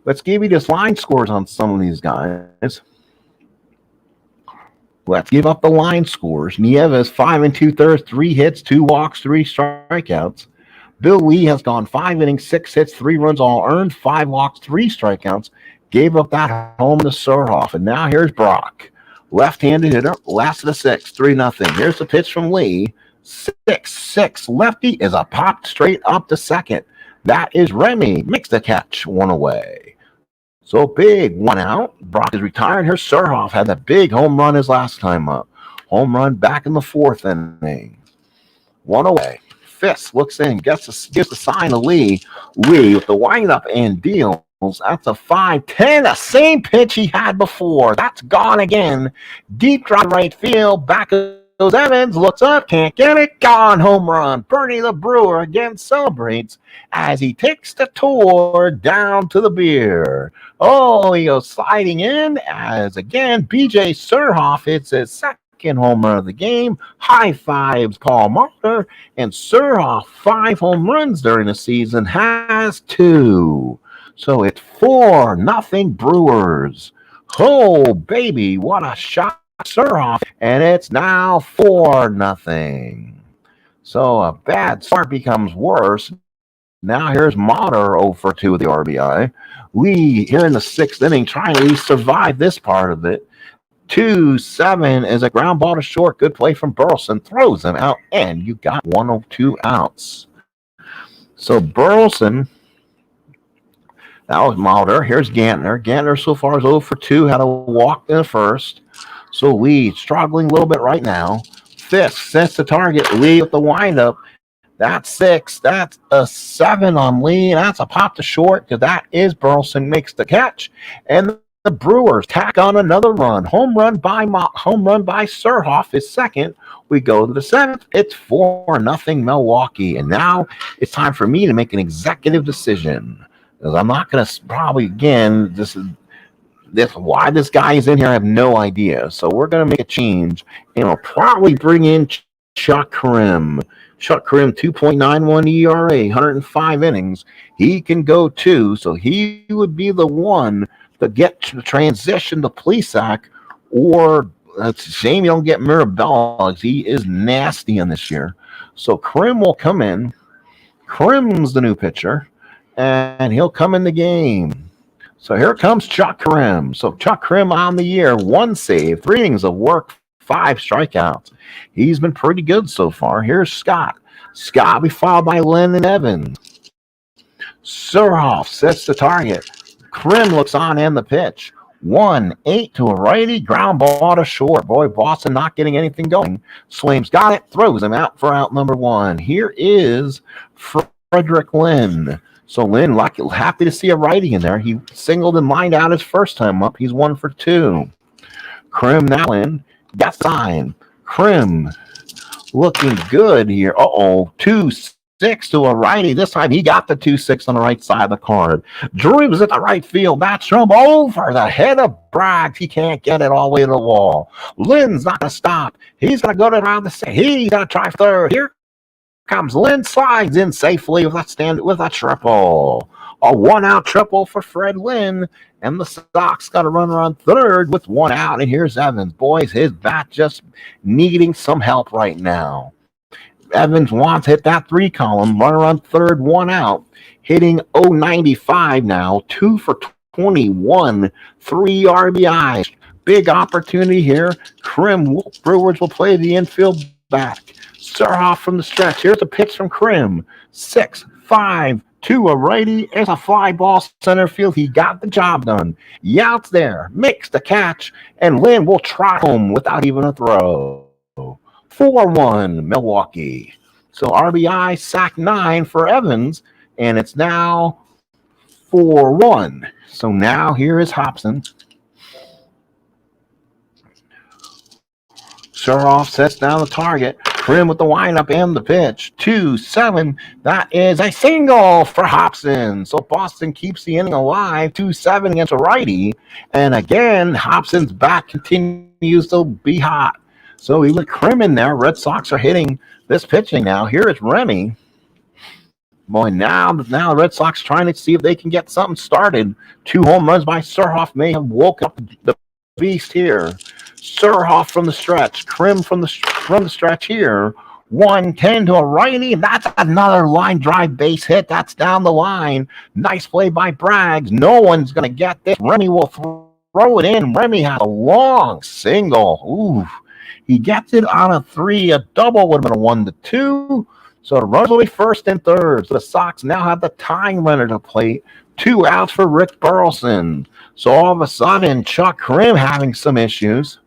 Let's give you just line scores on some of these guys. Let's give up the line scores. Nieves, 5 2/3, 3 hits, 2 walks, 3 strikeouts. Bill Lee has gone 5 innings, 6 hits, 3 runs all earned, 5 walks, 3 strikeouts. Gave up that home to Surhoff. And now here's Brock. Left-handed hitter, last of the 6, 3-0. Here's the pitch from Lee. 6-6. Lefty is a pop straight up to second. That is Remy. Makes the catch, 1 away. So big, 1 out. Brock is retired. Here's Surhoff. Had that big home run his last time up. Home run back in the 4th inning. 1 away. Fisk looks in, gives the sign to Lee. Lee with the windup and deal. That's a 5-10, the same pitch he had before. That's gone again. Deep drive right field. Back goes Evans. Looks up. Can't get it. Gone. Home run. Bernie the Brewer again celebrates as he takes the tour down to the beer. Oh, he goes sliding in as again BJ Surhoff hits his second home run of the game. High fives Paul Martin. And Surhoff, 5 home runs during the season, has 2. So it's 4-0 Brewers. Oh, baby, what a shot, Surhoff. And it's now 4-0. So a bad start becomes worse. Now here's Motter 0 for 2 with the RBI. Lee here in the 6th inning trying to at least survive this part of it. 2-7 is a ground ball to short. Good play from Burleson. Throws him out, and you got 1 of 2 outs. So Burleson, that was Mulder. Here's Gantner. Gantner so far is 0 for 2. Had a walk in the first. So Lee struggling a little bit right now. Fisk sets the target. Lee with the windup. That's 6. That's a 7 on Lee. That's a pop to short because that is Burleson makes the catch. And the Brewers tack on another run. Home run by Surhoff is second. We go to the 7th. It's 4-0 Milwaukee. And now it's time for me to make an executive decision. Because I'm not going to probably, again, this why this guy is in here, I have no idea. So we're going to make a change. And we'll probably bring in Chuck Krim. Chuck Krim, 2.91 ERA, 105 innings. He can go 2, so he would be the one to get to transition to Plesac, or it's a shame you don't get Mirabella. He is nasty in this year. So Krim will come in. Krim's the new pitcher, and he'll come in the game. So here comes Chuck Krim. So Chuck Krim on the year, 1 save, 3 innings of work, 5 strikeouts. He's been pretty good so far. Here's Scott. Scott will be followed by Lynn and Evans. Surhoff sets the target. Krim looks on and the pitch. 1-8 to a righty. Ground ball to short. Boy, Boston not getting anything going. Swaim's got it. Throws him out for out number 1. Here is Frederick Lynn. So Lynn, happy to see a righty in there. He singled and lined out his first time up. He's 1 for 2. Krim now in. Got sign. Krim looking good here. 2-6 to a righty. This time he got the 2-6 on the right side of the card. Drew's at the right field. That's from over the head of Bragg. He can't get it all the way to the wall. Lynn's not going to stop. He's going to go around the second. He's going to try third. Here comes Lynn. Slides in safely with a triple. A 1-out triple for Fred Lynn. And the Sox got to run around third with 1 out. And here's Evans. Boys, his bat just needing some help right now. Evans wants to hit that 3 column, run around third, 1 out. Hitting 0.95 now, 2 for 21, 3 RBIs. Big opportunity here. Brewers will play the infield back. Surhoff from the stretch. Here's a pitch from Krim. 6-5. To a righty, there's a fly ball center field. He got the job done. Youts there, makes the catch, and Lynn will try home without even a throw. 4-1 Milwaukee. So RBI sack 9 for Evans, and it's now 4-1. So now here is Hobson. Surhoff sets down the target. Krim with the windup and the pitch. 2-7. That is a single for Hobson. So Boston keeps the inning alive. 2-7 against a righty. And again, Hobson's bat continues to be hot. So he with Krim in there. Red Sox are hitting this pitching now. Here is Remy. Boy, now the Red Sox trying to see if they can get something started. 2 home runs by Surhoff may have woke up the beast here. Surhoff from the stretch. Krim from the stretch here. 1-10 to a righty. That's another line drive base hit. That's down the line. Nice play by Braggs. No one's going to get this. Remy will throw it in. Remy had a long single. Ooh. He gets it on a 3. A double would have been a 1-2. So the runs will be first and third. So the Sox now have the tying runner to plate. 2 outs for Rick Burleson. So all of a sudden, Chuck Krim having some issues.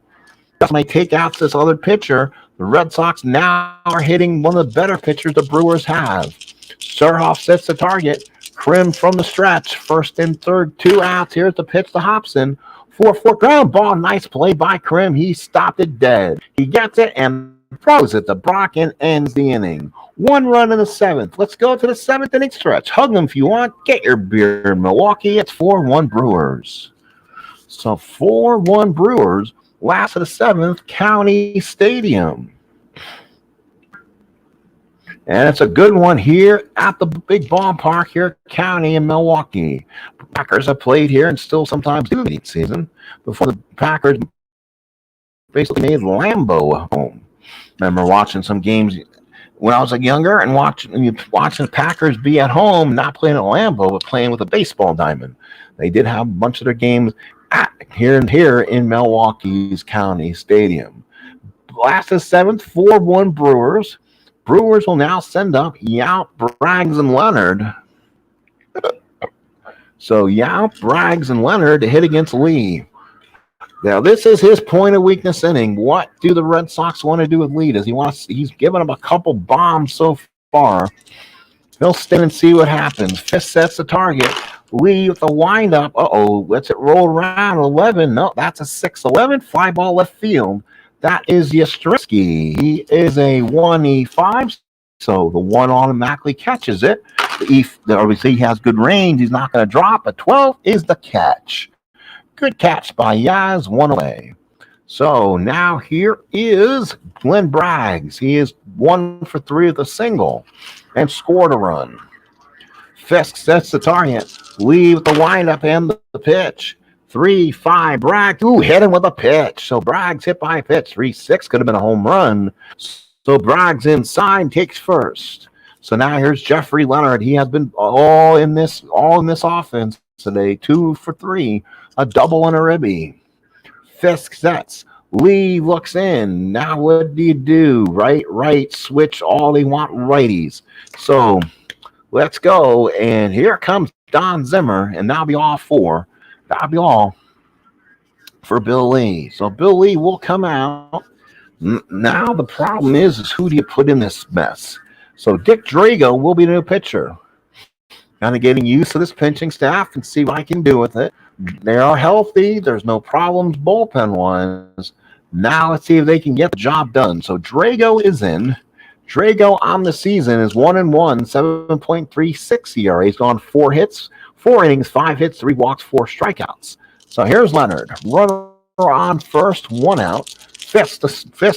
That's my take out this other pitcher. The Red Sox now are hitting one of the better pitchers the Brewers have. Surhoff sets the target. Krim from the stretch. First and third, 2 outs. Here's the pitch to Hobson. 4-4 ground ball. Nice play by Krim. He stopped it dead. He gets it and throws it to Brock and ends the inning. 1 run in the 7th. Let's go to the 7th inning stretch. Hug them if you want. Get your beer in Milwaukee. It's 4-1 Brewers. So 4-1 Brewers. Last of the 7th, County Stadium. And it's a good one here at the big ballpark here at County in Milwaukee. Packers have played here and still sometimes do the season before the Packers basically made Lambeau a home. Remember watching some games when I was younger and watching the Packers be at home, not playing at Lambeau, but playing with a baseball diamond. They did have a bunch of their games here in Milwaukee's County Stadium. Last is 7th, 4-1 Brewers. Brewers will now send up Yount, Braggs, and Leonard. So Yount, Braggs, and Leonard to hit against Lee. Now, this is his point of weakness inning. What do the Red Sox want to do with Lee? He's given him a couple bombs so far. He'll stand and see what happens. Fifth sets the target. Lee with the windup. Lets it roll around. 11. No, that's a 6-11. Fly ball left field. That is Yastrzemski. He is a 1E5, so the 1 automatically catches it. Obviously, he has good range. He's not going to drop. A 12 is the catch. Good catch by Yaz, 1 away. So now here is Glenn Braggs. He is 1 for 3 with a single and scored a run. Fisk sets the target. Lee with the windup and the pitch. 3-5, Braggs. Ooh, hit him with a pitch. So Braggs hit by a pitch. 3-6 could have been a home run. So Braggs inside takes first. So now here's Jeffrey Leonard. He has been all in this offense today. 2 for 3, a double and a ribby. Fisk sets. Lee looks in. Now what do you do? Right, switch. All they want righties. So let's go. And here comes Don Zimmer, and that'll be all 4. That'll be all for Bill Lee. So Bill Lee will come out. Now the problem is who do you put in this mess? So Dick Drago will be the new pitcher. Kind of getting used to this pitching staff and see what I can do with it. They are healthy. There's no problems bullpen-wise. Now let's see if they can get the job done. So Drago is in. Drago on the season is 1-1, 7.36 ERA. He's gone 4 hits, 4 innings, 5 hits, 3 walks, 4 strikeouts. So here's Leonard. Runner on first, 1 out. Fisk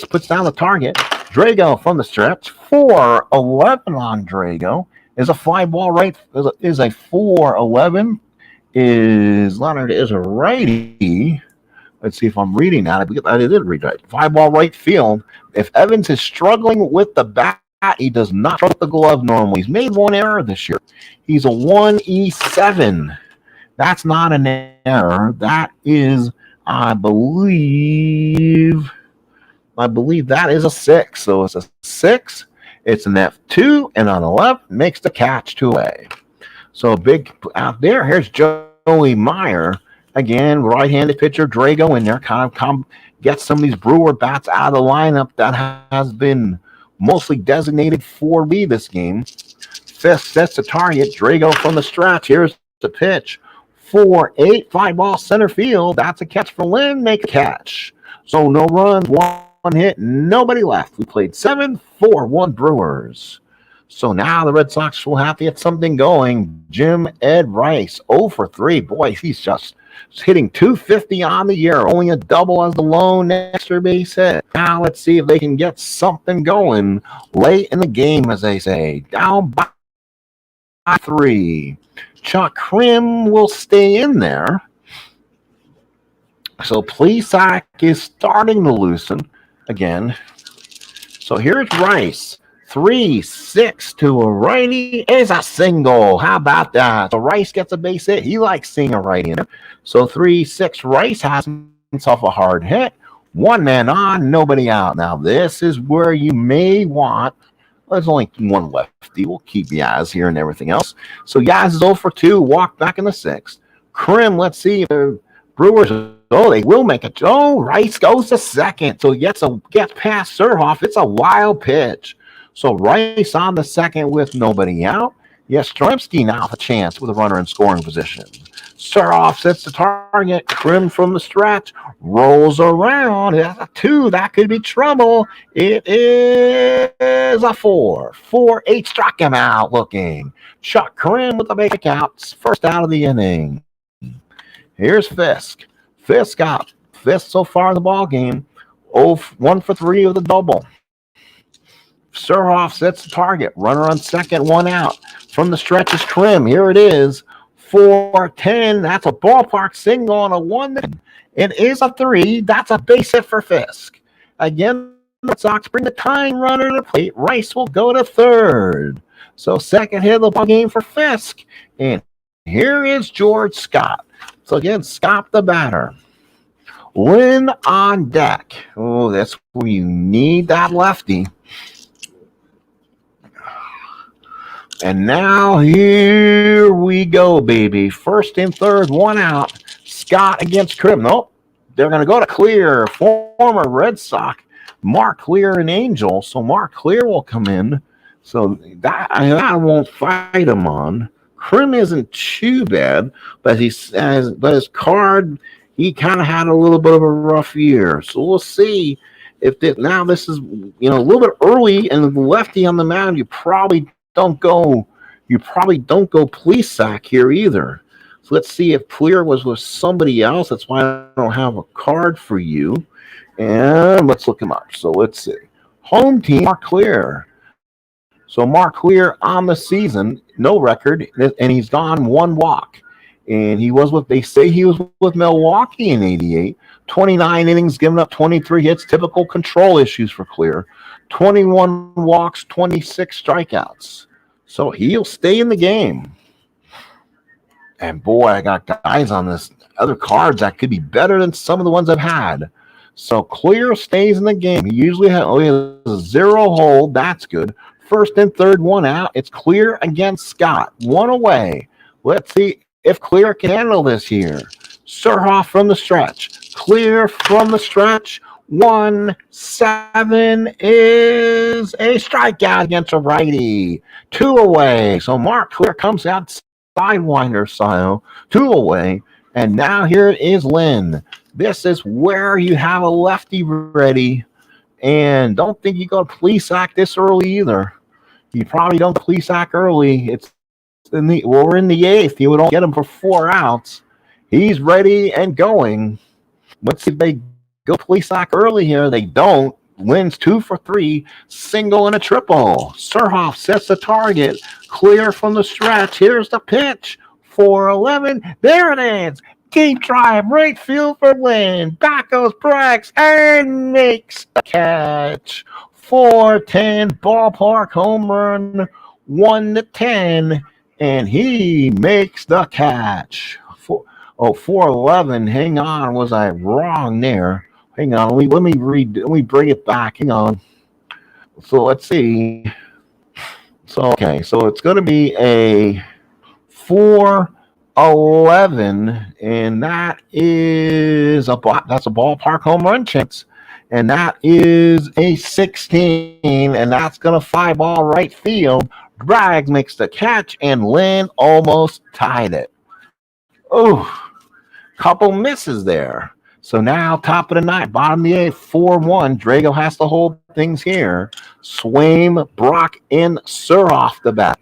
puts down the target. Drago from the stretch. 4-11 on Drago. Is a fly ball right? Is a 4-11. Leonard is a righty. Let's see if I'm reading that. I did read right. Fly ball right field. If Evans is struggling with the bat, he does not throw the glove normally. He's made 1 error this year. He's a 1E7. That's not an error. That is, I believe that is a 6. So it's a 6. It's an F2, and on the left makes the catch 2 away. So big out there. Here's Jody Meyer. Again, right-handed pitcher, Drago in there. Kind of gets some of these Brewer bats out of the lineup that has been mostly designated for Lee this game. Fisk sets the target. Drago from the stretch. Here's the pitch. 4-8, fly ball center field. That's a catch for Lynn. Make a catch. So no runs, 1 hit, nobody left. We played 7-4-1 Brewers. So now the Red Sox will have to get something going. Jim Ed Rice, 0 for 3. Boy, he's just hitting 250 on the year. Only a double as the lone extra base hit. Now let's see if they can get something going late in the game, as they say. Down by 3. Chuck Krim will stay in there. So Plesac is starting to loosen again. So here's Rice. 3-6 to a righty is a single. How about that? So Rice gets a base hit. He likes seeing a righty in there. So 3-6. Rice has himself a hard hit. 1 man on, nobody out. Now this is where you may want. There's only 1 lefty. We'll keep Yaz here and everything else. So Yaz is 0 for 2. Walk back in the 6th. Krim, let's see if the Brewers. They will make it. Rice goes to second. So gets past Surhoff. It's a wild pitch. So Rice on the second with nobody out. Yastrzemski now a chance with a runner in scoring position. Surhoff sets the target. Krim from the stretch. Rolls around. That's a 2. That could be trouble. It is a 4. 4-8 struck him out looking. Chuck Krim with the base count. First out of the inning. Here's Fisk. Fisk so far in the ball game. 1 for 3 with a double. Surhoff sets the target. Runner on second, 1 out. From the stretch is Krim. Here it is. 4-10. That's a ballpark single on a 1. It is a 3. That's a base hit for Fisk. Again, the Red Sox bring the tying runner to the plate. Rice will go to third. So second hit of the ball game for Fisk. And here is George Scott. So again, Scott the batter. Lynn on deck. Oh, that's where you need that lefty. And now here we go, baby. First and third, one out. Scott against Crib. Nope. They're going to go to Clear. Former Red Sox. Mark Clear and Angel. So Mark Clear will come in. So that I won't fight him on. Krim isn't too bad, but his card, he kind of had a little bit of a rough year. So we'll see if this is a little bit early and the lefty on the mound. You probably don't go police sack here either. So let's see if Clear was with somebody else. That's why I don't have a card for you. And let's look him up. So let's see. Home team, Mark Clear. So Mark Clear on the season, no record, and he's gone one walk. And they say he was with Milwaukee in 88. 29 innings, giving up 23 hits, typical control issues for Clear. 21 walks, 26 strikeouts. So he'll stay in the game. And boy, I got guys on this other cards that could be better than some of the ones I've had. So Clear stays in the game. He usually has a 0 hold. That's good. First and third, one out. It's Clear against Scott. One away. Let's see if Clear can handle this here. Surhoff from the stretch. Clear from the stretch. 1-7 is a strikeout against a righty. 2 away. So Mark Clear comes out sidewinder style. 2 away. And now here is Lynn. This is where you have a lefty ready. And don't think you go to police act this early either. You probably don't police act early. We're in the 8th. You don't get him for 4 outs. He's ready and going. Let's see if they go police act early here. They don't. Wins 2 for 3. Single and a triple. Surhoff sets the target. Clear from the stretch. Here's the pitch. 4-11. There it is. Deep drive, right field for Lynn. Back goes Brex and makes the catch. 4-10 ballpark home run, 1-10, and he makes the catch. 4-11. Hang on, was I wrong there? Hang on, let me bring it back. Hang on. So let's see. So it's going to be a 4-11, and that's a ballpark home run chance, and that is a 16, and that's gonna fly ball right field. Braggs makes the catch, and Lynn almost tied it. Oh, couple misses there. So now top of the 9th, bottom of the 8th, 4-1. Drago has to hold things here. Swaim, Brock, and Surhoff the bat.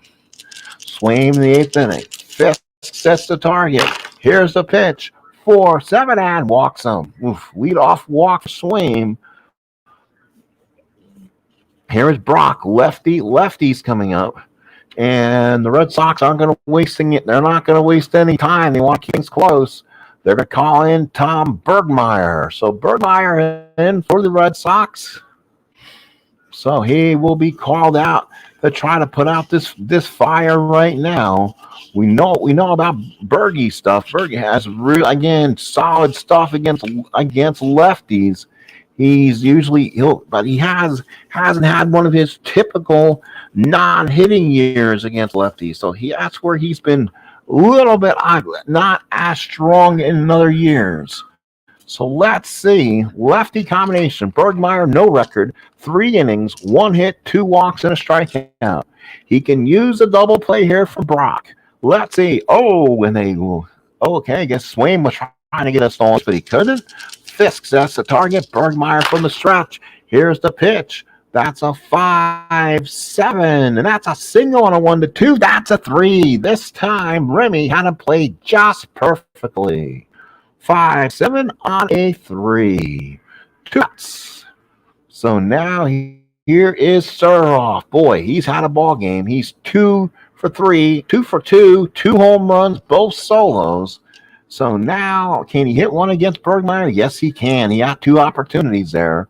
Swaim in the 8th inning. Fisk sets the target. Here's the pitch. 4-7 and walks him. Lead off walk Swaim. Here is Brock. Lefty's coming up. And the Red Sox aren't going to waste it. They're not going to waste any time. They want to keep things close. They're going to call in Tom Bergmeyer. So Bergmeyer in for the Red Sox. So he will be called out to try to put out this fire right now. We know about Bergie stuff. Bergie has solid stuff against lefties. But he hasn't had one of his typical non-hitting years against lefties. So that's where he's been a little bit not as strong in other years. So let's see. Lefty combination. Bergmeyer, no record. 3 innings, 1 hit, 2 walks, and a strikeout. He can use a double play here for Brock. Let's see. I guess Swaim was trying to get us on, but he couldn't. Fisk sets the target. Bergmeyer from the stretch. Here's the pitch. That's a 5-7, and that's a single on a 1-2. That's a 3. This time, Remy had to play just perfectly. 5-7 on a 3. 2 outs. So now here is Surhoff. Boy, he's had a ball game. He's 2 for 3, 2 for 2, 2 home runs, both solos. So now, can he hit one against Bergmeyer? Yes, he can. He got 2 opportunities there.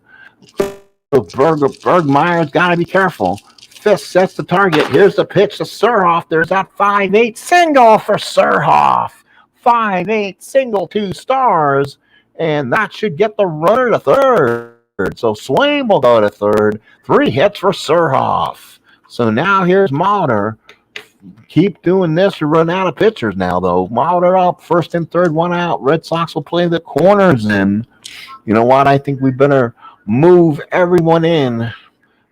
Bergmeyer's got to be careful. Fisk sets the target. Here's the pitch to Surhoff. There's that 5-8 single for Surhoff. 5-8 single 2 stars, and that should get the runner to third. So Swain will go to third. 3 hits for Surhoff. So now here's Mauder. Keep doing this or run out of pitchers now, though. Mauder up, first and third, 1 out. Red Sox will play the corners in. You know what? I think we better move everyone in.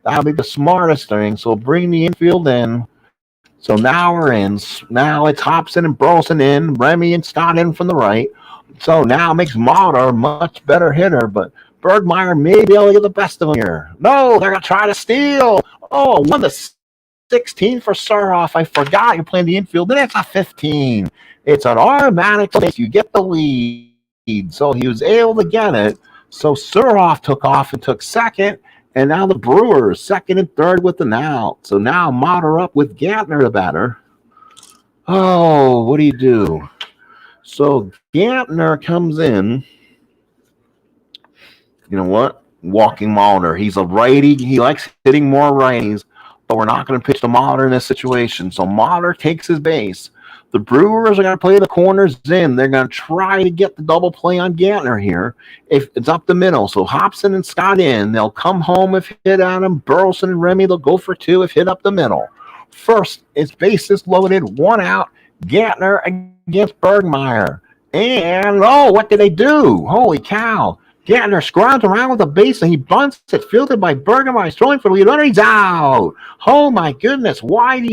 That'll be the smartest thing. So bring the infield in. So now we're in. Now it's Hobson and Burleson in. Remy and Stott in from the right. So now it makes Mauder a much better hitter, but Bergmeyer may be able to get the best of him here. No, they're going to try to steal. Oh, 1-16 for Surhoff. I forgot you're playing the infield. Then it's a 15. It's an automatic place. You get the lead. So he was able to get it. So Surhoff took off and took second. And now the Brewers, second and third with an out. So now Mauder up with Gantner, the batter. Oh, what do you do? So Gantner comes in. You know what? Walking Mauder. He's a righty. He likes hitting more righties, but we're not going to pitch to Mauder in this situation. So Mauder takes his base. The Brewers are going to play the corners in. They're going to try to get the double play on Gantner here. If it's up the middle, so Hobson and Scott in. They'll come home if hit at him. Burleson and Remy, they'll go for 2 if hit up the middle. First, it's bases loaded, 1 out. Gantner against Bergmeyer. And, oh, what did they do? Holy cow. Gantner scrounges around with the base and he bunts it, fielded by Bergmeyer. He's throwing for the Leonard. He's out. Oh, my goodness. Why in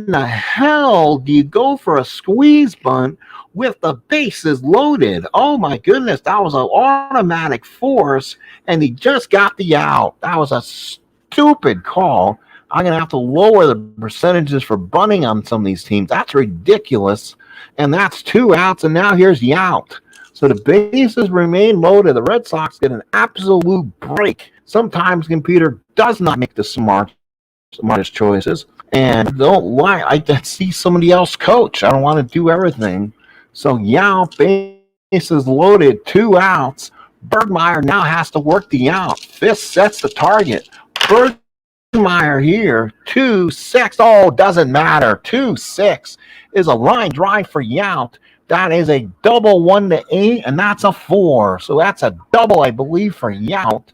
the hell do you go for a squeeze bunt with the bases loaded? Oh, my goodness. That was an automatic force, and he just got the out. That was a stupid call. I'm going to have to lower the percentages for bunting on some of these teams. That's ridiculous. And that's 2 outs, and now here's the out. So the bases remain loaded. The Red Sox get an absolute break. Sometimes the computer does not make the smartest choices. And don't lie, I can see somebody else coach. I don't want to do everything. So Yao, bases loaded, 2 outs. Bergmeyer now has to work the out. Fisk sets the target. Bergmeyer here, 2-6. Oh, doesn't matter. 2-6 is a line drive for Yount. That is a double 1-8, and that's a 4. So that's a double, I believe, for Yount.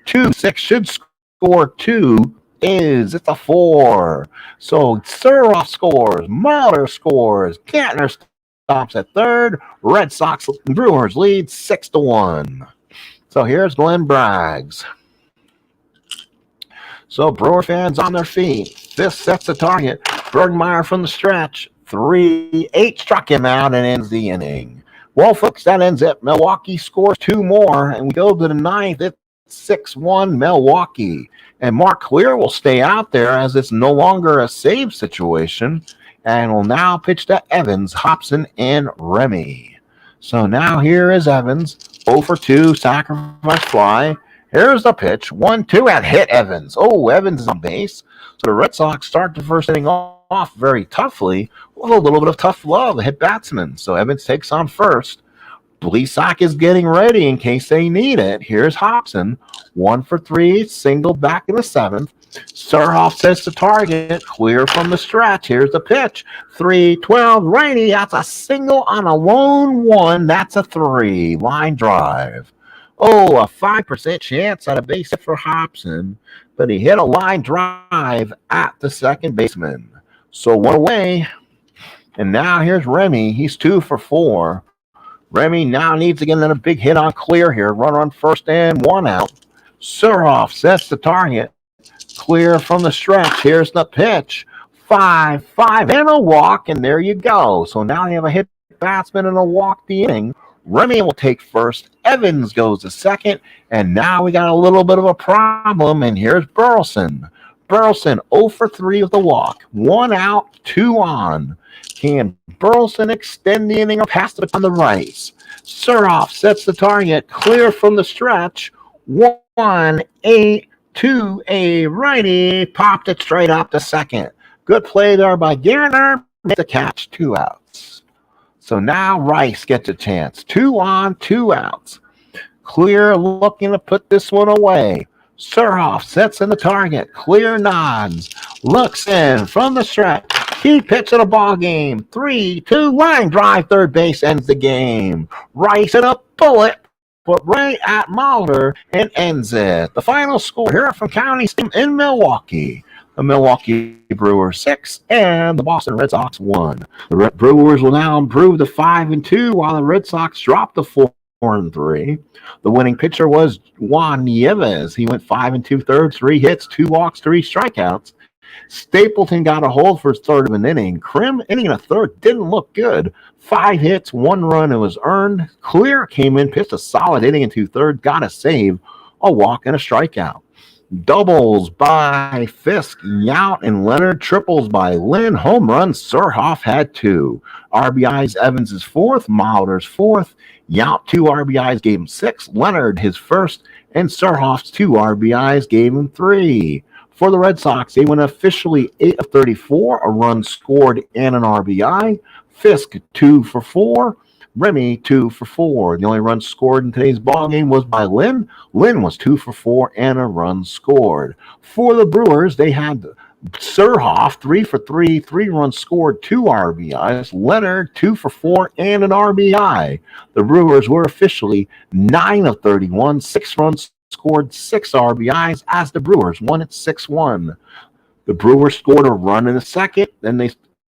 2-6 should score 2. It's a 4. So Surhoff scores, Mauder scores, Gantner stops at third. Red Sox Brewers lead 6-1. So here's Glenn Braggs. So Brewer fans on their feet. Fisk sets the target. Bergmeyer from the stretch. 3-8 struck him out and ends the inning. Well, folks, that ends it. Milwaukee scores 2 more, and we go to the 9th. It's 6-1 Milwaukee. And Mark Clear will stay out there as it's no longer a save situation and will now pitch to Evans, Hobson, and Remy. So now here is Evans, 0 for 2, sacrifice fly. Here's the pitch, 1-2, and hit Evans. Oh, Evans is on base. So the Red Sox start the first inning off very toughly with a little bit of tough love, a hit batsman. So Evans takes on first. Blesack is getting ready in case they need it. Here's Hobson, 1 for 3, single back in the 7th. Surhoff sets the target, clear from the stretch. Here's the pitch, 3-12, righty. That's a single on a lone 1. That's a 3, line drive. Oh, a 5% chance at a base hit for Hobson, but he hit a line drive at the second baseman. So 1 away, and now here's Remy. He's 2 for 4. Remy now needs to get another big hit on Clear here. Runner on first and 1 out. Surhoff sets the target. Clear from the stretch. Here's the pitch. 5-5 and a walk, and there you go. So now you have a hit batsman and a walk the inning. Remy will take first. Evans goes to second, and now we got a little bit of a problem, and here's Burleson. Burleson 0 for 3 with the walk. 1 out, 2 on. Can Burleson extend the inning or pass it on the right? Surhoff sets the target, clear from the stretch. 1-8 to a righty, popped it straight up to second. Good play there by Gantner. Make the catch, 2 outs. So now Rice gets a chance. 2 on, 2 outs. Clear looking to put this one away. Surhoff sets in the target. Clear nods. Looks in from the stretch. Key pitch of the ball game. 3-2 line drive. Third base ends the game. Rice hit a bullet, but right at Mulder and ends it. The final score here from County in Milwaukee. The Milwaukee Brewers 6 and the Boston Red Sox 1. The Brewers will now improve to 5-2, while the Red Sox drop to 4-3. The winning pitcher was Juan Nieves. He went 5 2/3, 3 hits, 2 walks, 3 strikeouts. Stapleton got a hold for his third of an inning. Krim, inning and a third, didn't look good. 5 hits, 1 run, it was earned. Clear came in, pitched a solid inning and 2/3, got a save, a walk, and a strikeout. Doubles by Fisk, Yount, and Leonard. Triples by Lynn. Home runs, Surhoff had 2. RBIs, Evans is 4th, Mulder's 4th. Yount, 2 RBIs, gave him 6. Leonard, his 1st, and Surhoff's 2 RBIs gave him 3. For the Red Sox, they went officially 8 of 34, a run scored and an RBI. Fisk, 2 for 4. Remy, 2 for 4. The only run scored in today's ballgame was by Lynn. Lynn was 2 for 4 and a run scored. For the Brewers, they had Surhoff, 3 for 3, 3 runs scored, 2 RBIs. Leonard, 2 for 4 and an RBI. The Brewers were officially 9 of 31, 6 runs scored, 6 RBIs, as the Brewers won at 6-1. The Brewers scored a run in the second, then they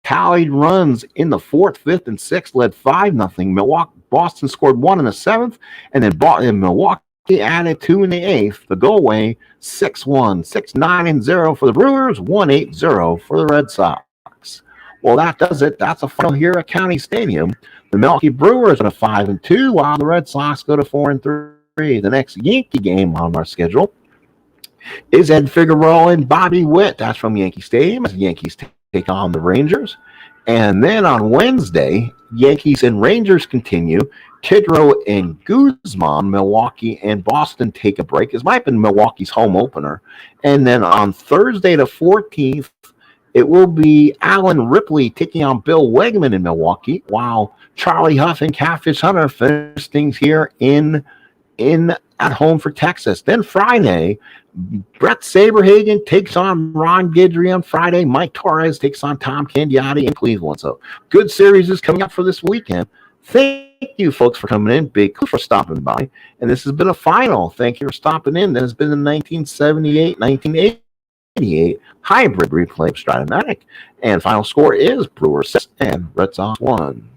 tallied runs in the 4th, 5th, and 6th, led 5-0. Boston scored 1 in the 7th, and then Milwaukee added 2 in the 8th. The go away 6-1, 6-9-0 for the Brewers, 1-8-0 for the Red Sox. Well, that does it. That's a final here at County Stadium. The Milwaukee Brewers are 5-2, while the Red Sox go to 4-3. The next Yankee game on our schedule is Ed Figueroa and Bobby Witt. That's from Yankee Stadium as the Yankees take on the Rangers. And then on Wednesday, Yankees and Rangers continue. Kidrow and Guzman, Milwaukee and Boston take a break. This might have been Milwaukee's home opener. And then on Thursday the 14th, it will be Alan Ripley taking on Bill Wegman in Milwaukee, while Charlie Huff and Catfish Hunter finish things here in at home for Texas. Then Friday, Brett Saberhagen takes on Ron Guidry on Friday. Mike Torres takes on Tom Candiotti in Cleveland. So good series is coming up for this weekend. Thank you, folks, for coming in. Big for stopping by. And this has been a final. Thank you for stopping in. This has been the 1978-1988 hybrid replay of Stratomatic. And final score is Brewers 6 and Red Sox 1.